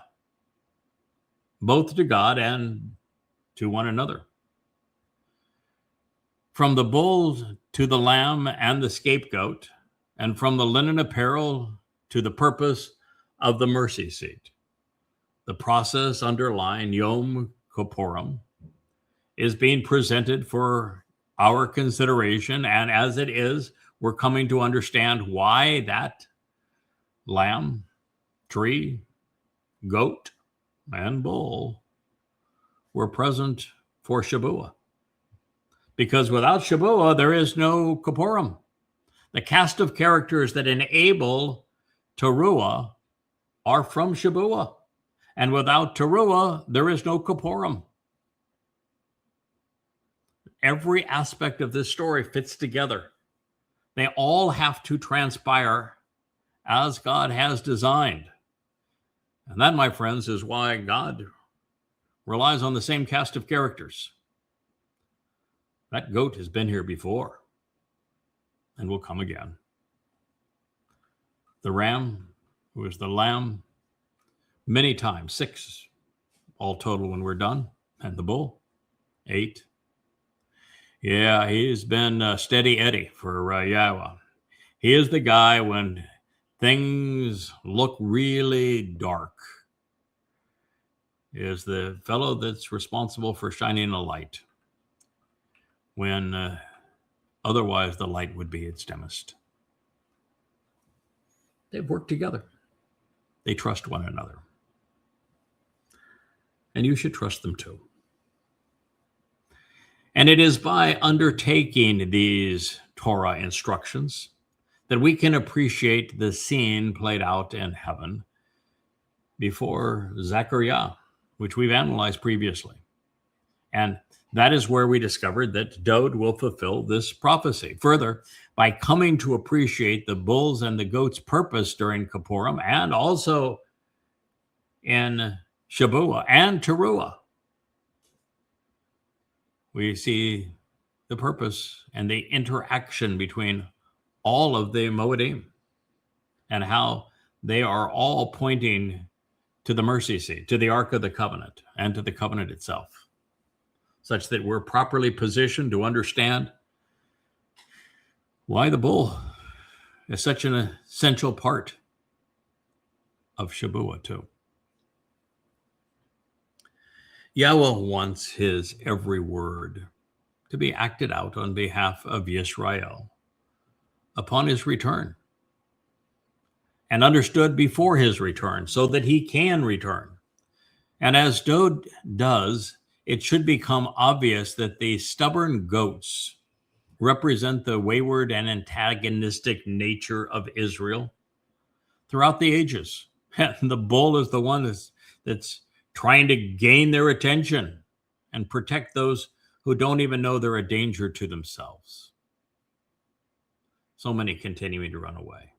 both to God and to one another. From the bull to the lamb and the scapegoat, and from the linen apparel to the purpose of the mercy seat. The process underlying Yom Kippurim is being presented for our consideration, and as it is, we're coming to understand why that lamb, tree, goat, and bull were present for Shabuwah. Because without Shabuwah, there is no Kippurim. The cast of characters that enable Taruw'ah are from Shabuwah. And without Taruw'ah, there is no Kippurim. Every aspect of this story fits together. They all have to transpire as God has designed. And that, my friends, is why God relies on the same cast of characters. That goat has been here before and will come again. The ram, who is the lamb, many times, 6 all total when we're done, and the bull, 8. Yeah, he's been steady Eddie for Yahowah. He is the guy when things look really dark. He is the fellow that's responsible for shining a light when otherwise the light would be its dimmest. They've worked together. They trust one another. And you should trust them too. And it is by undertaking these Torah instructions that we can appreciate the scene played out in heaven before Zechariah, which we've analyzed previously. And that is where we discovered that Dowd will fulfill this prophecy. Further, by coming to appreciate the bulls and the goats' purpose during Kippurim and also in Shabuwah and Taruw'ah, we see the purpose and the interaction between all of the Mow'edym and how they are all pointing to the mercy seat, to the Ark of the Covenant, and to the covenant itself. such that we're properly positioned to understand why the bull is such an essential part of Shabuwah too. Yahweh wants his every word to be acted out on behalf of Yisra'el upon his return and understood before his return so that he can return. And as Dowd does, it should become obvious that the stubborn goats represent the wayward and antagonistic nature of Israel throughout the ages. And the bull is the one that's trying to gain their attention and protect those who don't even know they're a danger to themselves. So many continuing to run away.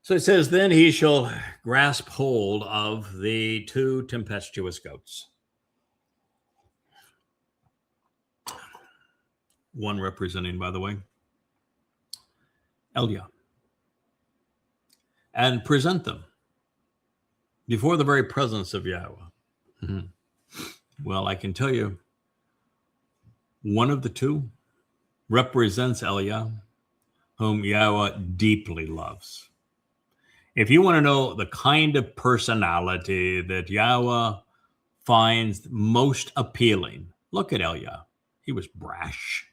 So it says, then he shall grasp hold of the two tempestuous goats. One representing, by the way, Elia. And present them before the very presence of Yahweh. Mm-hmm. Well, I can tell you, one of the two represents Elia, whom Yahweh deeply loves. If you want to know the kind of personality that Yahweh finds most appealing, look at Elia. He was brash.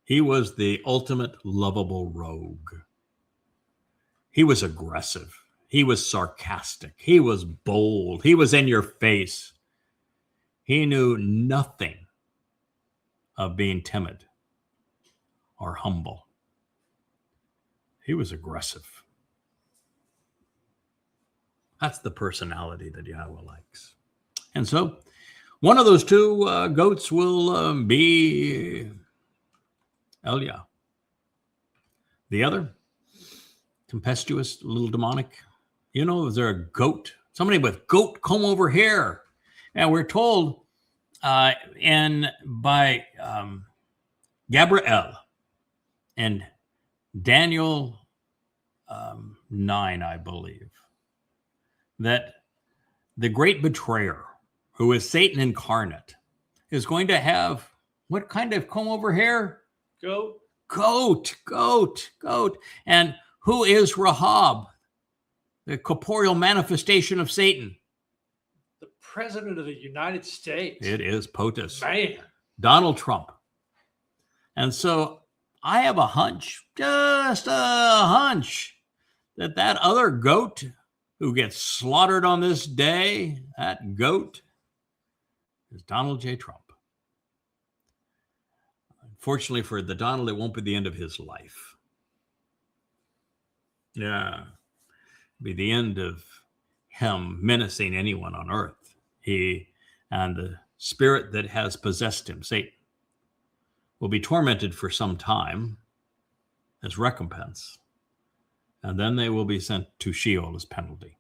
He was the ultimate lovable rogue. He was aggressive. He was sarcastic. He was bold. He was in your face. He knew nothing of being timid or humble. He was aggressive. That's the personality that Yahweh likes. And so one of those two goats will be Elia. The other, tempestuous, little demonic. You know, is there a goat? Somebody with goat comb over hair. And we're told by Gabriel and Daniel 9, I believe, that the great betrayer, who is Satan incarnate, is going to have what kind of comb over hair? Goat. And who is Rahab? The corporeal manifestation of Satan. The President of the United States. It is POTUS. Man. Donald Trump. And so I have a hunch, just a hunch, that other goat who gets slaughtered on this day, that goat is Donald J. Trump. Unfortunately for the Donald, it won't be the end of his life. Yeah. It'll be the end of him menacing anyone on earth. He and the spirit that has possessed him, Satan, will be tormented for some time as recompense. And then they will be sent to Sheol as penalty.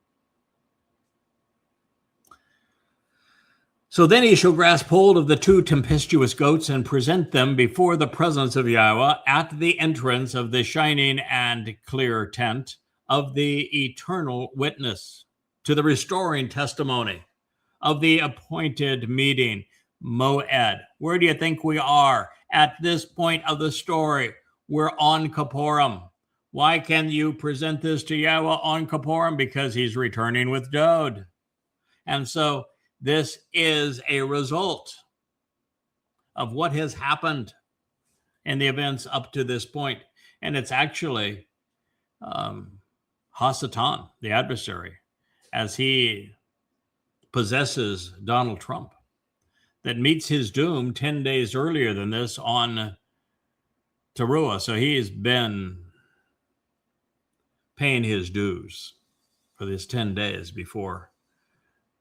So then he shall grasp hold of the two tempestuous goats and present them before the presence of Yahweh at the entrance of the shining and clear tent of the eternal witness, to the restoring testimony of the appointed meeting, Mow'edym. Where do you think we are at this point of the story? We're on Kipurym. Why can you present this to Yahweh on Kipurym? Because he's returning with Dowd. And so this is a result of what has happened in the events up to this point. And it's actually Hasatan, the adversary, as he possesses Donald Trump, that meets his doom 10 days earlier than this on Towrah. So he's been paying his dues for this 10 days before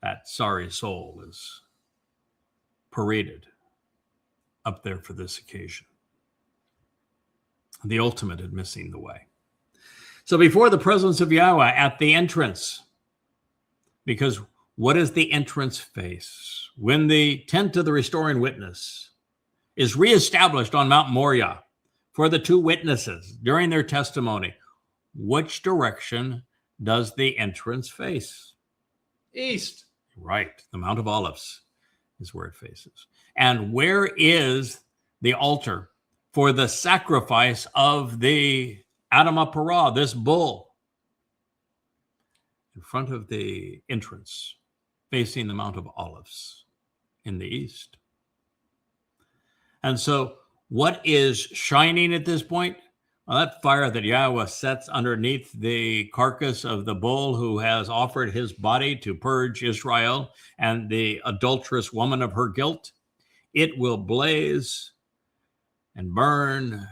that sorry soul is paraded up there for this occasion. The ultimate in missing the way. So before the presence of Yahweh at the entrance, because what is the entrance face? When the tent of the restoring witness is reestablished on Mount Moriah for the two witnesses during their testimony, which direction does the entrance face? East. Right. The Mount of Olives is where it faces. And where is the altar for the sacrifice of the Adamah Parah, this bull? In front of the entrance, facing the Mount of Olives in the east. And so what is shining at this point? Well, that fire that Yahowah sets underneath the carcass of the bull who has offered his body to purge Yisra'el and the adulterous woman of her guilt, it will blaze and burn,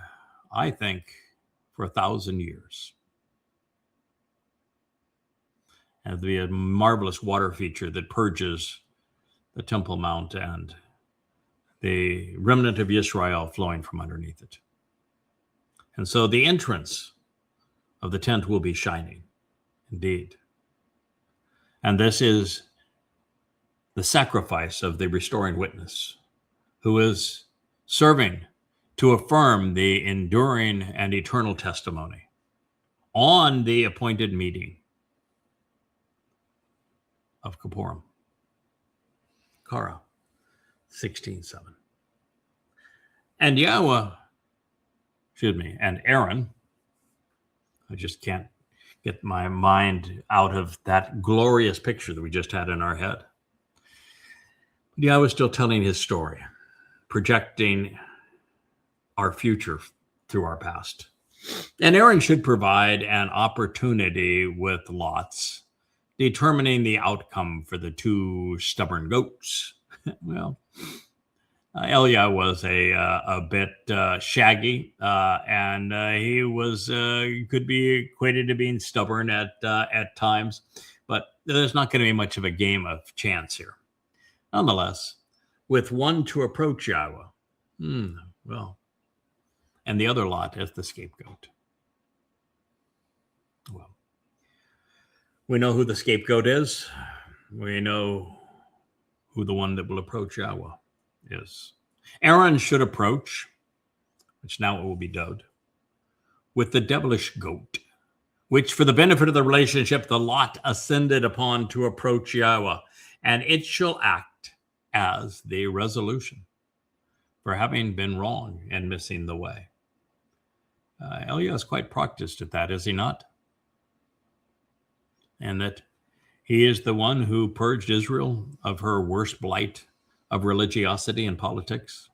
I think, for 1,000 years. And it'll be a marvelous water feature that purges the Temple Mount and the remnant of Yisra'el flowing from underneath it. And so the entrance of the tent will be shining, indeed. And this is the sacrifice of the restoring witness, who is serving to affirm the enduring and eternal testimony on the appointed meeting of Kipurym. Qara 16:7. And and Aaron, I just can't get my mind out of that glorious picture that we just had in our head. Yahowah is still telling his story, projecting our future through our past. And Aaron should provide an opportunity with lots, determining the outcome for the two stubborn goats. Well, Eliah was a bit shaggy, and he was could be equated to being stubborn at times, but there's not going to be much of a game of chance here. Nonetheless, with one to approach Yahowah, and the other lot as the scapegoat. Well, we know who the scapegoat is. We know who the one that will approach Yahowah is. Aaron should approach, which now it will be Dowd, with the devilish goat, which for the benefit of the relationship, the lot ascended upon to approach Yahowah, and it shall act as the resolution for having been wrong and missing the way. Eliah is quite practiced at that, is he not? And that he is the one who purged Israel of her worst blight of religiosity and politics.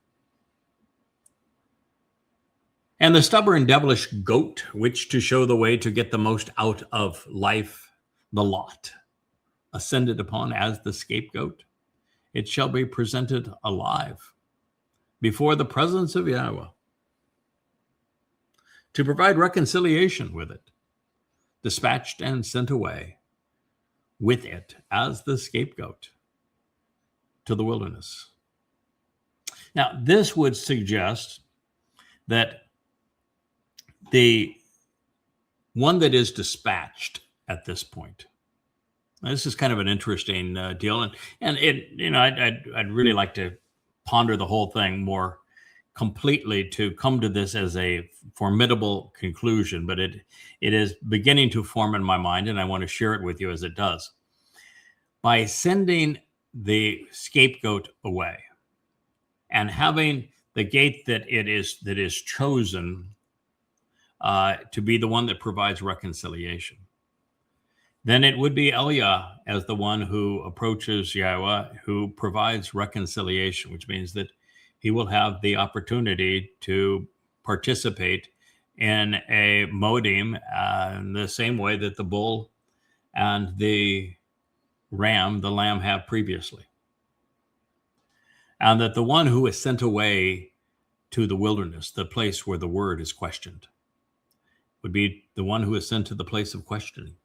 And the stubborn devilish goat, which to show the way to get the most out of life, the lot, ascended upon as the scapegoat, it shall be presented alive before the presence of Yahowah to provide reconciliation with it, dispatched and sent away with it as the scapegoat to the wilderness. Now, this would suggest that the one that is dispatched at this point, this is kind of an interesting deal, and it, I'd really like to ponder the whole thing more completely to come to this as a formidable conclusion, but it is beginning to form in my mind, and I want to share it with you as it does. By sending the scapegoat away and having the gate that is chosen to be the one that provides reconciliation, then it would be Eliah as the one who approaches Yahowah, who provides reconciliation, which means that he will have the opportunity to participate in a Mow'edym in the same way that the bull and the lamb have previously. And that the one who is sent away to the wilderness, the place where the word is questioned, would be the one who is sent to the place of questioning.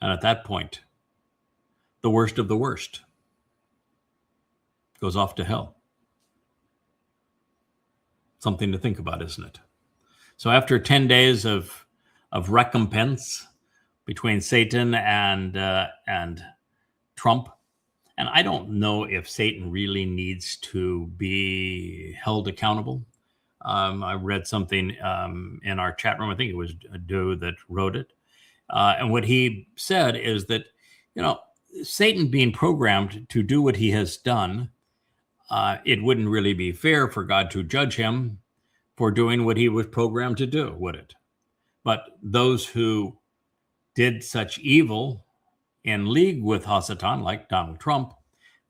And at that point, the worst of the worst goes off to hell. Something to think about, isn't it? So after 10 days of recompense between Satan and Trump, and I don't know if Satan really needs to be held accountable. I read something in our chat room. I think it was Dowd that wrote it. And what he said is that, Satan being programmed to do what he has done, it wouldn't really be fair for God to judge him for doing what he was programmed to do, would it? But those who did such evil in league with Hasatan, like Donald Trump,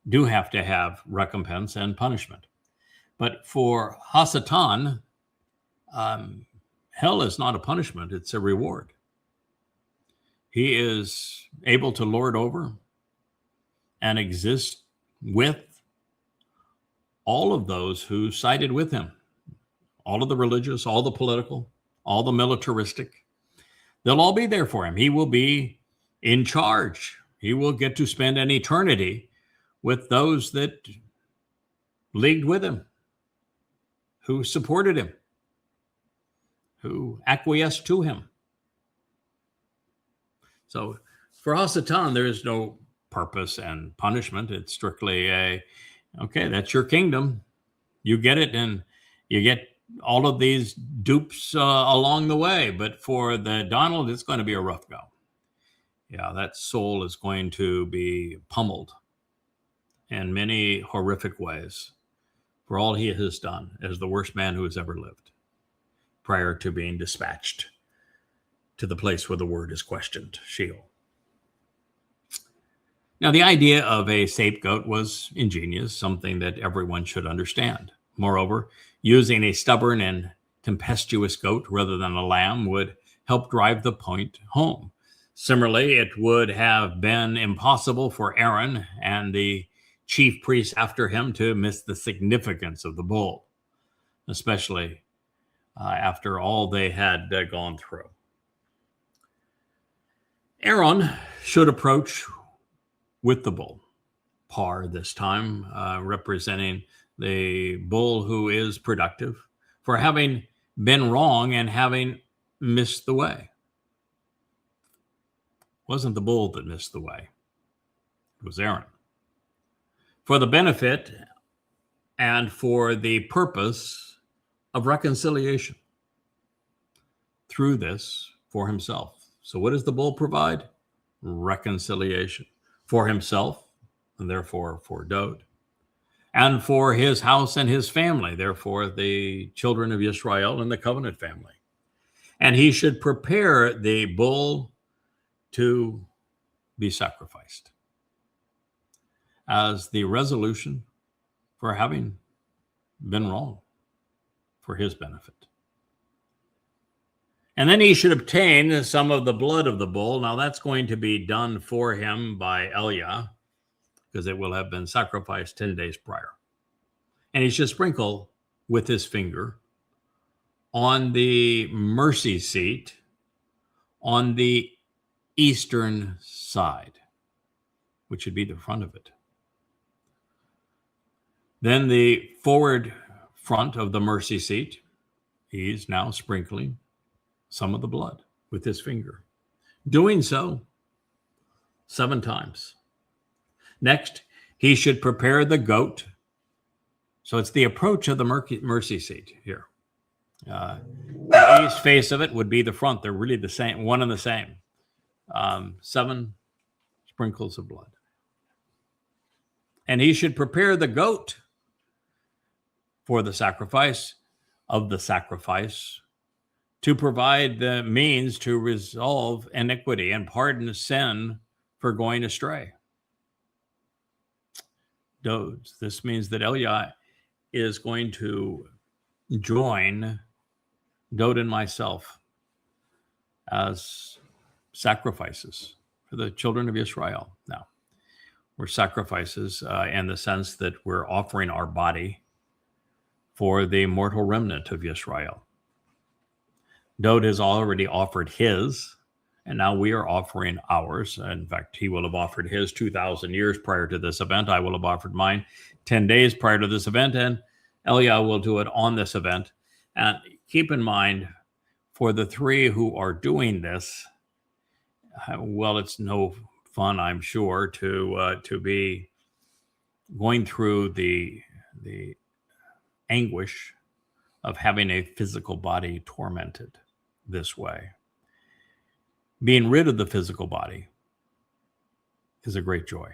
do have to have recompense and punishment. But for Hasatan, hell is not a punishment, it's a reward. He is able to lord over and exist with all of those who sided with him, all of the religious, all the political, all the militaristic. They'll all be there for him. He will be in charge. He will get to spend an eternity with those that leagued with him, who supported him, who acquiesced to him. So for Hasatan, there is no purpose and punishment. It's strictly okay, that's your kingdom. You get it, and you get all of these dupes along the way. But for the Donald, it's going to be a rough go. Yeah, that soul is going to be pummeled in many horrific ways for all he has done as the worst man who has ever lived prior to being dispatched to the place where the word is questioned, Sheol. Now, the idea of a scapegoat was ingenious, something that everyone should understand. Moreover, using a stubborn and tempestuous goat rather than a lamb would help drive the point home. Similarly, it would have been impossible for Aaron and the chief priests after him to miss the significance of the bull, especially after all they had gone through. Aaron should approach with the bull, par this time, representing the bull who is productive for having been wrong and having missed the way. It wasn't the bull that missed the way. It was Aaron. For the benefit and for the purpose of reconciliation through this for himself. So what does the bull provide? Reconciliation for himself, and therefore for Dowd, and for his house and his family, therefore the children of Yisra'el and the covenant family. And he should prepare the bull to be sacrificed as the resolution for having been wrong for his benefit. And then he should obtain some of the blood of the bull. Now that's going to be done for him by Eliah, because it will have been sacrificed 10 days prior. And he should sprinkle with his finger on the mercy seat on the eastern side, which should be the front of it. Then the forward front of the mercy seat, he's now sprinkling some of the blood with his finger, doing so 7 times. Next, he should prepare the goat. So it's the approach of the mercy seat here. The east face of it would be the front. They're really the same, one and the same. 7 sprinkles of blood. And he should prepare the goat for the sacrifice of the sacrifice, to provide the means to resolve iniquity and pardon sin for going astray. Dowd. This means that Eliah is going to join Dowd and myself as sacrifices for the children of Yisra'el. Now, we're sacrifices in the sense that we're offering our body for the mortal remnant of Yisra'el. Dowd has already offered his, and now we are offering ours. In fact, he will have offered his 2,000 years prior to this event. I will have offered mine 10 days prior to this event, and Eliah will do it on this event. And keep in mind, for the 3 who are doing this, well, it's no fun, I'm sure, to be going through the anguish of having a physical body tormented this way. Being rid of the physical body is a great joy.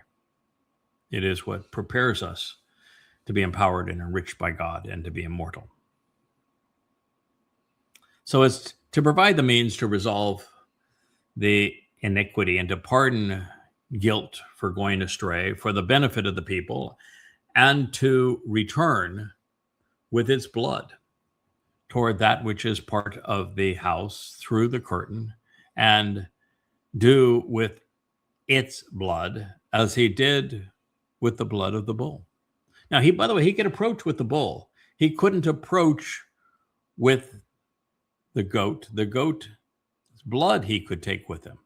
It is what prepares us to be empowered and enriched by God and to be immortal. So it's to provide the means to resolve the iniquity and to pardon guilt for going astray for the benefit of the people, and to return with its blood toward that which is part of the house through the curtain, and do with its blood as he did with the blood of the bull. Now, by the way, he could approach with the bull. He couldn't approach with the goat. The goat's blood he could take with him.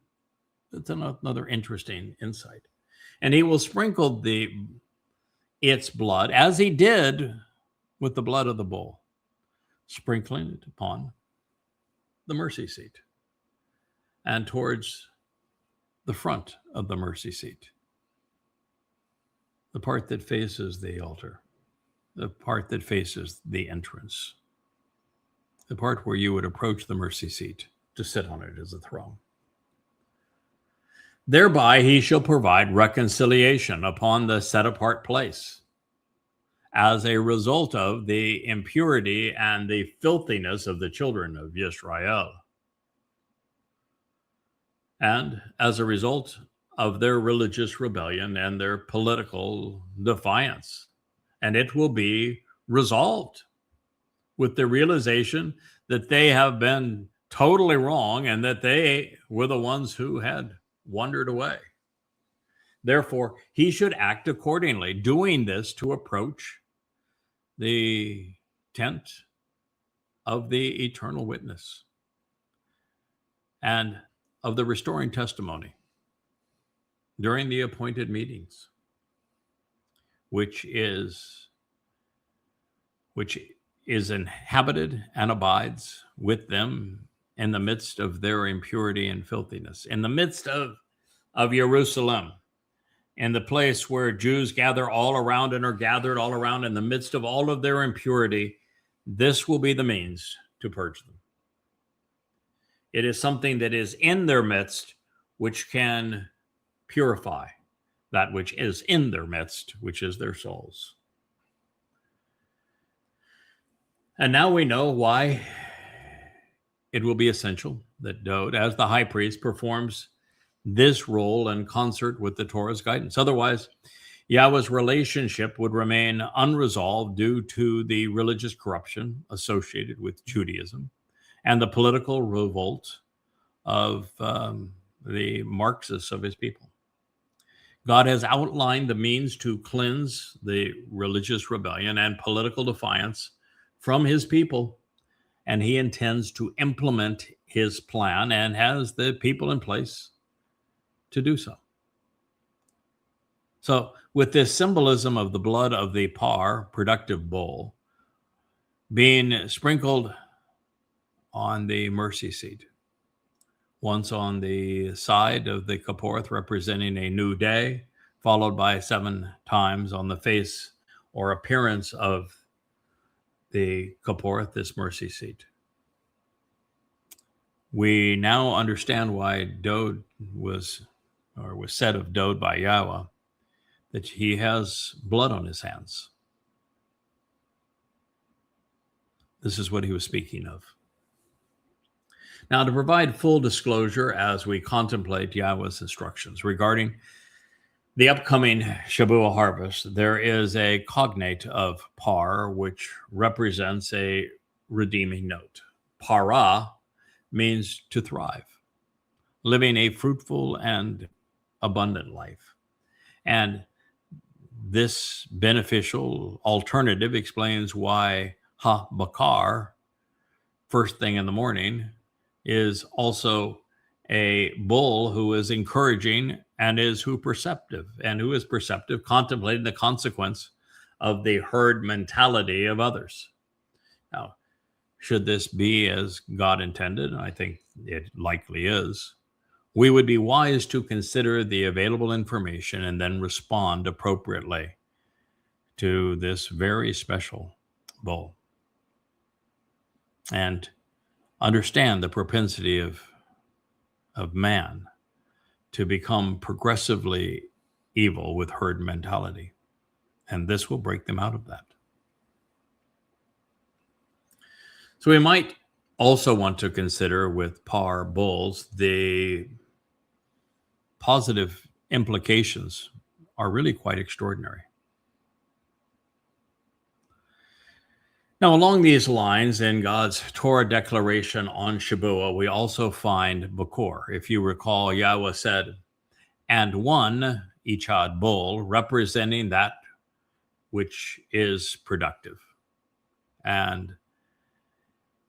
That's another interesting insight. And he will sprinkle its blood as he did with the blood of the bull, sprinkling it upon the mercy seat and towards the front of the mercy seat, the part that faces the altar, the part that faces the entrance, the part where you would approach the mercy seat to sit on it as a throne. Thereby he shall provide reconciliation upon the set-apart place as a result of the impurity and the filthiness of the children of Yisra'el, and as a result of their religious rebellion and their political defiance. And it will be resolved with the realization that they have been totally wrong and that they were the ones who had wandered away. Therefore, he should act accordingly, doing this to approach the tent of the eternal witness and of the restoring testimony during the appointed meetings, which is inhabited and abides with them in the midst of their impurity and filthiness, in the midst of Jerusalem, in the place where Jews gather all around and are gathered all around in the midst of all of their impurity. This will be the means to purge them. It is something that is in their midst which can purify that which is in their midst, which is their souls. And now we know why it will be essential that Dowd, as the high priest, performs this role in concert with the Torah's guidance. Otherwise, Yahweh's relationship would remain unresolved due to the religious corruption associated with Judaism and the political revolt of the Marxists of his people. God has outlined the means to cleanse the religious rebellion and political defiance from his people, and he intends to implement his plan and has the people in place to do so. So with this symbolism of the blood of the productive bull, being sprinkled on the mercy seat, once on the side of the Kaporeth representing a new day, followed by 7 times on the face or appearance of the Kaporeth, this mercy seat. We now understand why Dowd was said of Dowd by Yahowah that he has blood on his hands. This is what he was speaking of. Now, to provide full disclosure as we contemplate Yahowah's instructions regarding the upcoming Shabuwah harvest, there is a cognate of par, which represents a redeeming note. Para means to thrive, living a fruitful and abundant life. And this beneficial alternative explains why Bakowr, first thing in the morning, is also a bull who is encouraging and who is perceptive, contemplating the consequence of the herd mentality of others. Now, should this be as God intended, I think it likely is, we would be wise to consider the available information and then respond appropriately to this very special bull. And understand the propensity of man to become progressively evil with herd mentality. And this will break them out of that. So we might also want to consider with par bulls, the positive implications are really quite extraordinary. Now, along these lines, in God's Torah declaration on Shabuwah, we also find Bakowr. If you recall, Yahweh said, and one echad bull representing that which is productive. And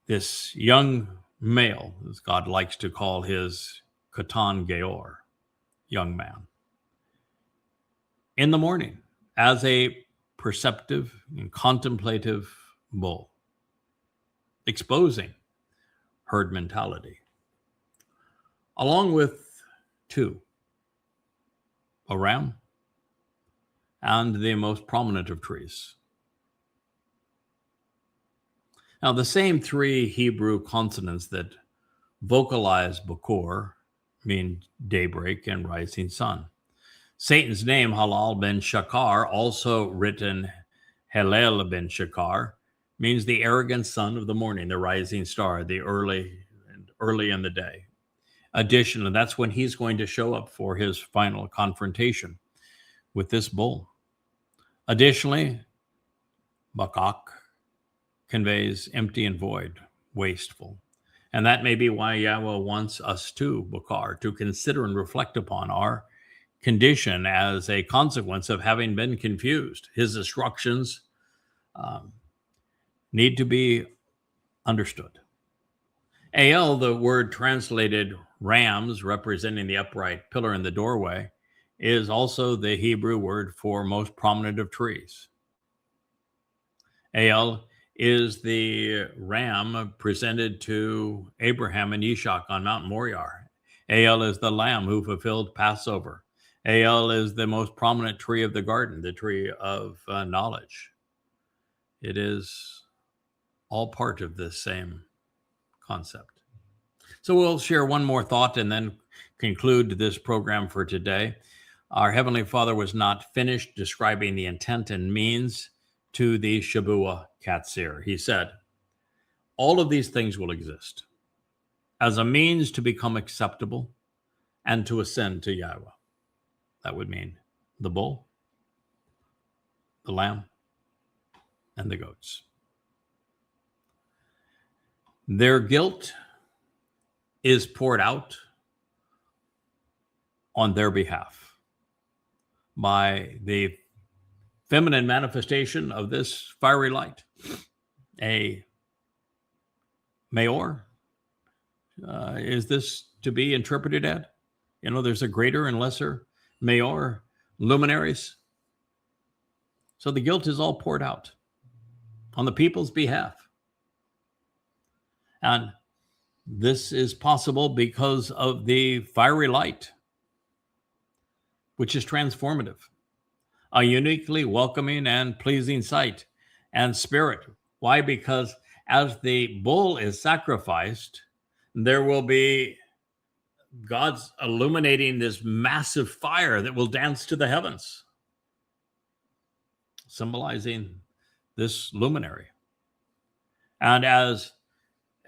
this young male, as God likes to call his katan geor, young man, in the morning as a perceptive and contemplative bull, exposing herd mentality, along with two, a ram and the most prominent of trees. Now, the same three Hebrew consonants that vocalize Bakowr mean daybreak and rising sun. Satan's name, Halal ben Shakar, also written Helel ben Shakar, means the arrogant son of the morning, the rising star, the early in the day. Additionally, that's when he's going to show up for his final confrontation with this bull. Additionally, Bakok conveys empty and void, wasteful. And that may be why Yahweh wants us to, Bakowr, to consider and reflect upon our condition as a consequence of having been confused. His instructions need to be understood. El, the word translated rams, representing the upright pillar in the doorway, is also the Hebrew word for most prominent of trees. El is the ram presented to Abraham and Ishak on Mount Moriah. El is the lamb who fulfilled Passover. El is the most prominent tree of the garden, the tree of knowledge. It is all part of this same concept. So we'll share one more thought and then conclude this program for today. Our Heavenly Father was not finished describing the intent and means to the Shabuwah Katsir. He said, all of these things will exist as a means to become acceptable and to ascend to Yahweh. That would mean the bull, the lamb, and the goats. Their guilt is poured out on their behalf by the feminine manifestation of this fiery light. A mayor, is this to be interpreted at? You know, there's a greater and lesser mayor, luminaries. So the guilt is all poured out on the people's behalf. And this is possible because of the fiery light, which is transformative, a uniquely welcoming and pleasing sight and spirit. Why? Because as the bull is sacrificed, there will be God's illuminating this massive fire that will dance to the heavens, symbolizing this luminary. And as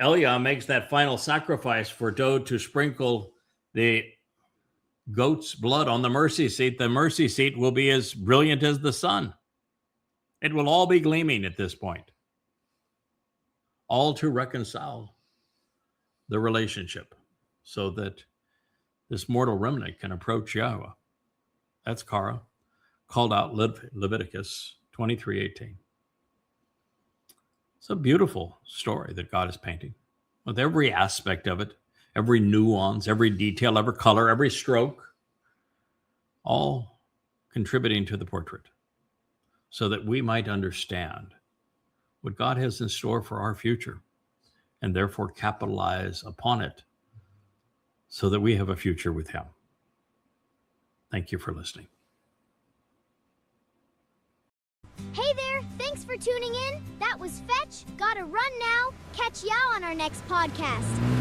Eliah makes that final sacrifice for Dowd to sprinkle the goat's blood on the mercy seat will be as brilliant as the sun. It will all be gleaming at this point, all to reconcile the relationship so that this mortal remnant can approach Yahweh. That's Qara, called out Leviticus 23:18. It's a beautiful story that God is painting with every aspect of it, every nuance, every detail, every color, every stroke, all contributing to the portrait so that we might understand what God has in store for our future and therefore capitalize upon it so that we have a future with Him. Thank you for listening. Hey there, thanks for tuning in. That was Fetch. Gotta run now. Catch y'all on our next podcast.